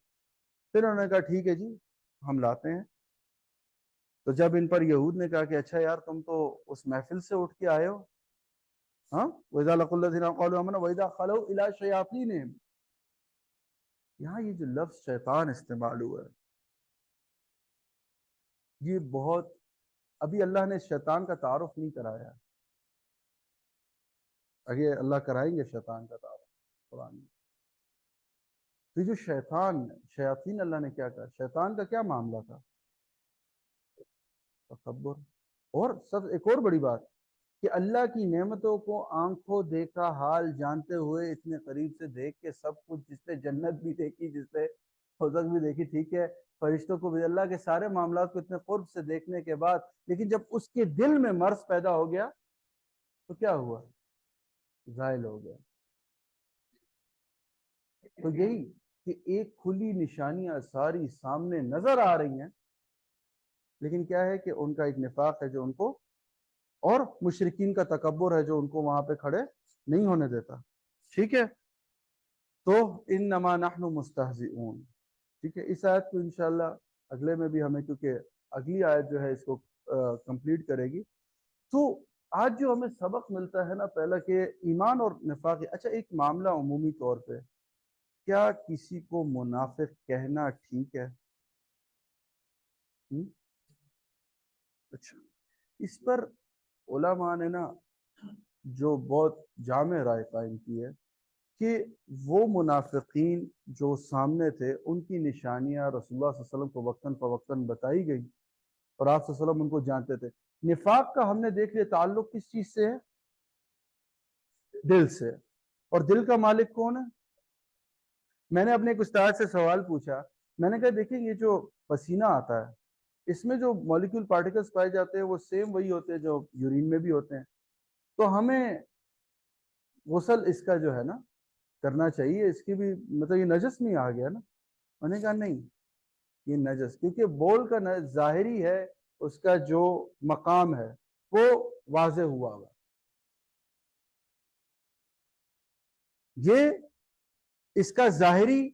پھر انہوں نے کہا ٹھیک ہے جی ہم لاتے ہیں۔ تو جب ان پر یہود نے کہا کہ اچھا یار تم تو اس محفل سے اٹھ کے آئے ہو، ہاں وَإِذَا لَقُوا الَّذِينَ قَالُوا آمَنَّا وَإِذَا خَلَوْا إِلَىٰ شَيَاطِينِهِمْ، یہاں یہ جو لفظ شیطان استعمال ہوا ہے یہ بہت، ابھی اللہ نے شیطان کا تعارف نہیں کرایا، اگر اللہ کرائیں گے شیطان کا تعارف قرآن میں۔ تو یہ جو شیاطین اللہ نے کیا کہا، شیطان کا کیا معاملہ تھا؟ تکبر، اور سب ایک اور بڑی بات کہ اللہ کی نعمتوں کو آنکھوں دیکھا حال جانتے ہوئے اتنے قریب سے دیکھ کے سب کچھ، جس نے جنت بھی دیکھی، جس نے دوزخ بھی دیکھی، ٹھیک ہے فرشتوں کو بھی، اللہ کے سارے معاملات کو اتنے قرب سے دیکھنے کے بعد، لیکن جب اس کے دل میں مرض پیدا ہو گیا تو کیا ہوا؟ زائل ہو گیا۔ تو یہی کہ ایک کھلی نشانیاں ساری سامنے نظر آ رہی ہیں، لیکن کیا ہے کہ ان کا ایک نفاق ہے جو ان کو، اور مشرکین کا تکبر ہے جو ان کو وہاں پہ کھڑے نہیں ہونے دیتا، ٹھیک ہے۔ تو انما نحن مستہزئون، ٹھیک ہے، اس آیت کو انشاءاللہ اگلے میں بھی ہمیں، کیونکہ اگلی آیت جو ہے اس کو کمپلیٹ کرے گی۔ تو آج جو ہمیں سبق ملتا ہے نا پہلا کہ ایمان اور نفاق، اچھا ایک معاملہ عمومی طور پہ، کیا کسی کو منافق کہنا ٹھیک ہے؟ اچھا اس پر علماء نے نا جو بہت جامع رائے قائم کی ہے کہ وہ منافقین جو سامنے تھے ان کی نشانیاں رسول اللہ صلی اللہ علیہ وسلم کو وقتاً فوقتاً بتائی گئی اور آپ صلی اللہ علیہ وسلم ان کو جانتے تھے۔ نفاق کا ہم نے دیکھ لیا تعلق کس چیز سے ہے؟ دل سے، اور دل کا مالک کون ہے؟ میں نے اپنے ایک استاد سے سوال پوچھا، میں نے کہا دیکھیں یہ جو پسینہ آتا ہے اس میں جو مالیکول پارٹیکلز پائے جاتے ہیں وہ سیم وہی ہوتے ہیں جو یورین میں بھی ہوتے ہیں. تو ہمیں غسل اس کا جو ہے نا کرنا چاہیے. اس کی بھی مطلب یہ نجس نہیں آ گیا نا. میں نے کہا نہیں یہ نجس، کیونکہ بول کا ظاہری ہے، اس کا جو مقام ہے وہ واضح ہوا ہوا. یہ اس کا ظاہری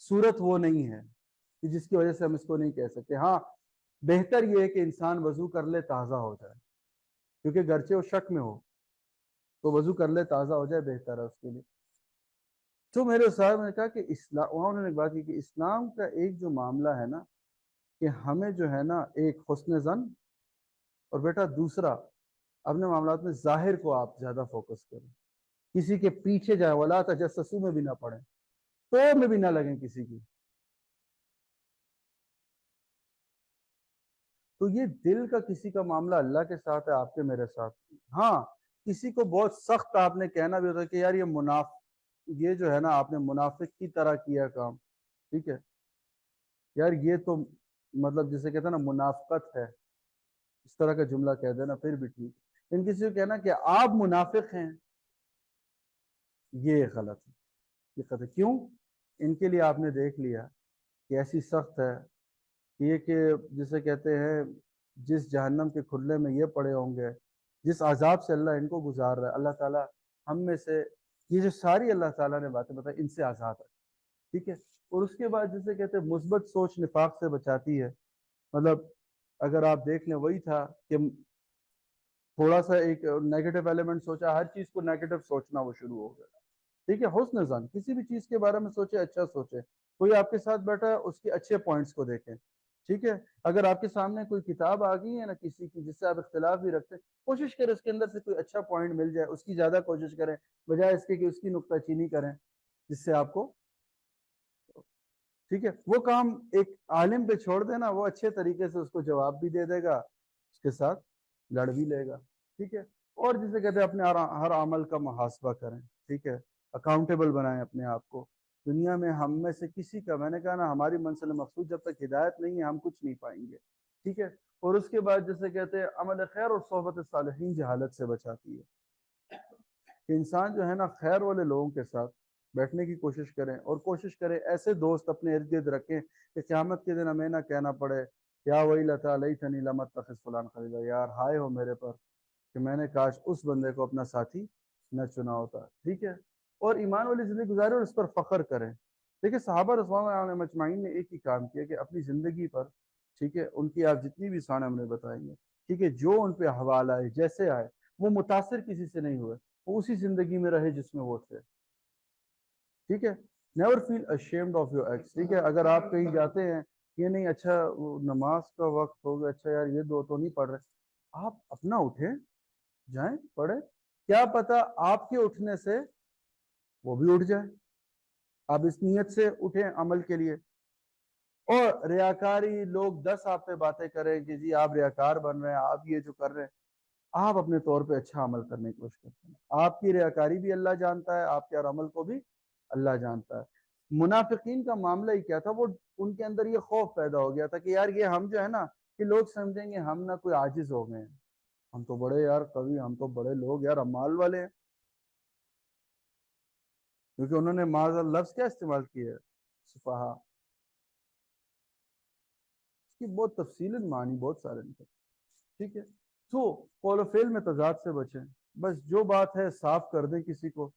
صورت وہ نہیں ہے کہ جس کی وجہ سے ہم اس کو نہیں کہہ سکتے. ہاں بہتر یہ ہے کہ انسان وضو کر لے تازہ ہو جائے، کیونکہ گرچہ وہ شک میں ہو تو وضو کر لے تازہ ہو جائے بہتر ہے اس کے لیے. تو میرے استاد نے کہا کہ اسلام، انہوں نے ایک بات کی کہ اسلام کا ایک جو معاملہ ہے نا کہ ہمیں جو ہے نا ایک حسن ظن، اور بیٹا دوسرا اپنے معاملات میں ظاہر کو آپ زیادہ فوکس کریں. کسی کے پیچھے جائیں، ولا تجسسوا میں بھی نہ پڑیں، تو میں بھی نہ لگیں کسی کی. تو یہ دل کا کسی کا معاملہ اللہ کے ساتھ ہے، آپ کے میرے ساتھ. ہاں کسی کو بہت سخت آپ نے کہنا بھی ہوتا ہے کہ یار یہ جو ہے نا آپ نے منافق کی طرح کیا کام، ٹھیک ہے یار یہ تو مطلب جسے کہتے ہیں نا منافقت ہے، اس طرح کا جملہ کہہ دینا پھر بھی ٹھیک. لیکن کسی کو کہنا کہ آپ منافق ہیں یہ غلط ہے. یہ غلط ہے. کیوں؟ ان کے لیے آپ نے دیکھ لیا کہ ایسی سخت ہے یہ کہ جسے کہتے ہیں جس جہنم کے کھلے میں یہ پڑے ہوں گے، جس عذاب سے اللہ ان کو گزار رہا ہے، اللہ تعالیٰ ہم میں سے یہ جو ساری اللہ تعالیٰ نے باتیں بتائی ان سے آزاد ہے. ٹھیک ہے. اور اس کے بعد جسے کہتے ہیں مثبت سوچ نفاق سے بچاتی ہے. مطلب اگر آپ دیکھ لیں وہی تھا کہ تھوڑا سا ایک نیگیٹو ایلیمنٹ سوچا، ہر چیز کو نیگیٹو سوچنا وہ شروع ہو گیا. ٹھیک ہے. حسن ظن، کسی بھی چیز کے بارے میں سوچے اچھا سوچے. کوئی آپ کے ساتھ بیٹھا ہے اس کے اچھے پوائنٹس کو دیکھیں. ٹھیک ہے. اگر آپ کے سامنے کوئی کتاب آ گئی ہے نا کسی کی جس سے آپ اختلاف بھی رکھتے ہیں، کوشش کریں اس کے اندر سے کوئی اچھا پوائنٹ مل جائے اس کی زیادہ کوشش کریں، بجائے اس کے کہ اس کی نکتہ چینی کریں جس سے آپ کو. ٹھیک ہے. وہ کام ایک عالم پہ چھوڑ دینا، وہ اچھے طریقے سے اس کو جواب بھی دے دے گا، اس کے ساتھ لڑ بھی لے گا. ٹھیک ہے. اور جسے کہتے ہیں اپنے ہر عمل کا محاسبہ کریں. ٹھیک ہے. اکاؤنٹیبل بنائیں اپنے آپ کو. دنیا میں ہم میں سے کسی کا، میں نے کہا نا ہماری منزل مقصود جب تک ہدایت نہیں ہے ہم کچھ نہیں پائیں گے. ٹھیک ہے. اور اس کے بعد جسے کہتے ہیں عمل خیر اور صحبت صالحین جہالت سے بچاتی ہے. کہ انسان جو ہے نا خیر والے لوگوں کے ساتھ بیٹھنے کی کوشش کریں، اور کوشش کریں ایسے دوست اپنے ارد گرد رکھیں کہ قیامت کے دن ہمیں نہ کہنا پڑے یا ویلتی لیتنی لم اتخذ فلان خلیلا، یار ہائے ہو میرے پر کہ میں نے کاش اس بندے کو اپنا ساتھی نہ چنا ہوتا. ٹھیک ہے. اور ایمان والی زندگی گزارے اور اس پر فخر کریں. دیکھیں صحابہ رضوان اللہ علیہم اجمعین نے ایک ہی کام کیا کہ اپنی زندگی پر، ٹھیک ہے، ان کی آپ جتنی بھی سانیں ہم نے بتائیں گے، ٹھیک ہے، جو ان پہ حوالہ آئے جیسے آئے وہ متاثر کسی سے نہیں ہوئے، وہ اسی زندگی میں رہے جس میں وہ تھے. ٹھیک ہے. Never feel ashamed of your acts. ٹھیک ہے. اگر آپ کہیں جاتے ہیں یہ نہیں اچھا نماز کا وقت ہو گیا، اچھا یار یہ دو تو نہیں پڑھ رہے، آپ اپنا اٹھیں جائیں پڑھیں. کیا پتا آپ کے اٹھنے سے وہ بھی اٹھ جائے. آپ اس نیت سے اٹھیں عمل کے لیے. اور ریاکاری لوگ 10 آپ پہ باتیں کریں کہ جی آپ ریاکار بن رہے ہیں، آپ یہ جو کر رہے ہیں، آپ اپنے طور پہ اچھا عمل کرنے کی کوشش کرتے ہیں. آپ کی ریاکاری بھی اللہ جانتا ہے، آپ کے ہر عمل کو بھی اللہ جانتا ہے. منافقین کا معاملہ ہی کیا تھا، وہ ان کے اندر یہ خوف پیدا ہو گیا تھا کہ یار یہ ہم جو ہے نا کہ لوگ سمجھیں گے ہم نہ کوئی عاجز ہو گئے ہیں، ہم تو بڑے یار قوی، ہم تو بڑے لوگ یار امال والے ہیں. کیونکہ انہوں نے معاذ لفظ کیا استعمال کیا ہے، سفہا. اس کی بہت تفصیل معنی بہت سارے ہیں. ٹھیک ہے. تو قول و فعل میں تضاد سے بچیں. بس جو بات ہے صاف کر دیں کسی کو.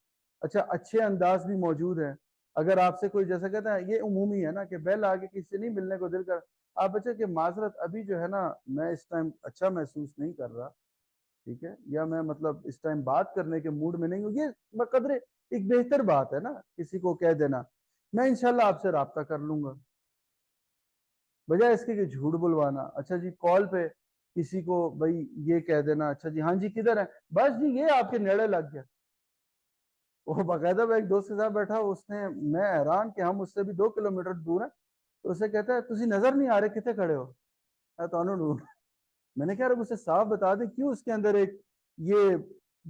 اچھا اچھے انداز بھی موجود ہیں. اگر آپ سے کوئی جیسا کہتا ہے یہ عمومی ہے نا کہ بیل آگے کسی سے نہیں ملنے کو دل کر، آپ بچے کہ معذرت ابھی جو ہے نا میں اس ٹائم اچھا محسوس نہیں کر رہا، ٹھیک ہے، یا میں مطلب اس ٹائم بات کرنے کے موڈ میں نہیں ہوں. یہ بقدر ایک بہتر بات ہے نا کسی کو کہہ دینا میں انشاءاللہ آپ سے رابطہ کر لوں گا، بجائے اس کے کہ جھوٹ بلوانا. اچھا جی کال پہ کسی کو بھائی یہ کہہ دینا اچھا جی ہاں جی کدھر ہے، بس جی یہ آپ کے نیڑے لگ گیا. وہ باقاعدہ میں ایک دوست کے ساتھ بیٹھا، اس نے، میں حیران کہ ہم اس سے بھی 2 کلومیٹر دور ہیں، تو اسے کہتا ہے تسی نظر نہیں آ رہے کتنے کھڑے ہو. میں نے کہا اسے صاف بتا دیں کیوں اس کے اندر ایک یہ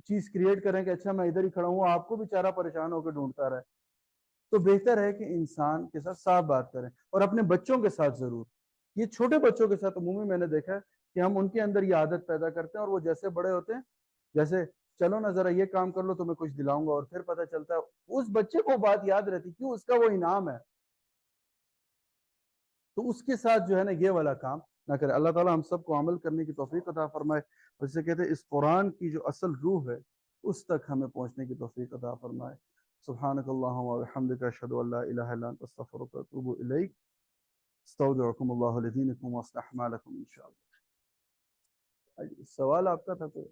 چیز کریٹ کریں کہ اچھا میں ادھر ہی کھڑا ہوں، آپ کو بیچارہ پریشان ہو کے ڈھونڈتا رہے. تو بہتر ہے کہ انسان کے ساتھ صاف بات کریں، اور اپنے بچوں کے ساتھ ضرور. یہ چھوٹے بچوں کے ساتھ عمومی میں نے دیکھا ہے کہ ہم ان کے اندر یہ عادت پیدا کرتے ہیں اور وہ جیسے بڑے ہوتے ہیں جیسے چلو نا ذرا یہ کام کر لو تو میں کچھ دلاؤں گا اور پھر پتہ چلتا ہے اس بچے کو بات یاد رہتی کیوں اس کا وہ انعام ہے تو اس کے ساتھ جو ہے نا یہ والا کام نہ کرے اللہ تعالیٰ ہم سب کو عمل کرنے کی توفیق عطا فرمائے جسے کہتے ہیں اس قرآن کی جو اصل روح ہے اس تک ہمیں پہنچنے کی توفیق عطا فرمائے سبحانک اللہم و بحمدک اشہد ان لا الہ الا انت استغفرک و اتوب الیک استودعکم اللہ لدینکم واصلح اعمالکم انشاءاللہ سوال آپ کا تھا کوئی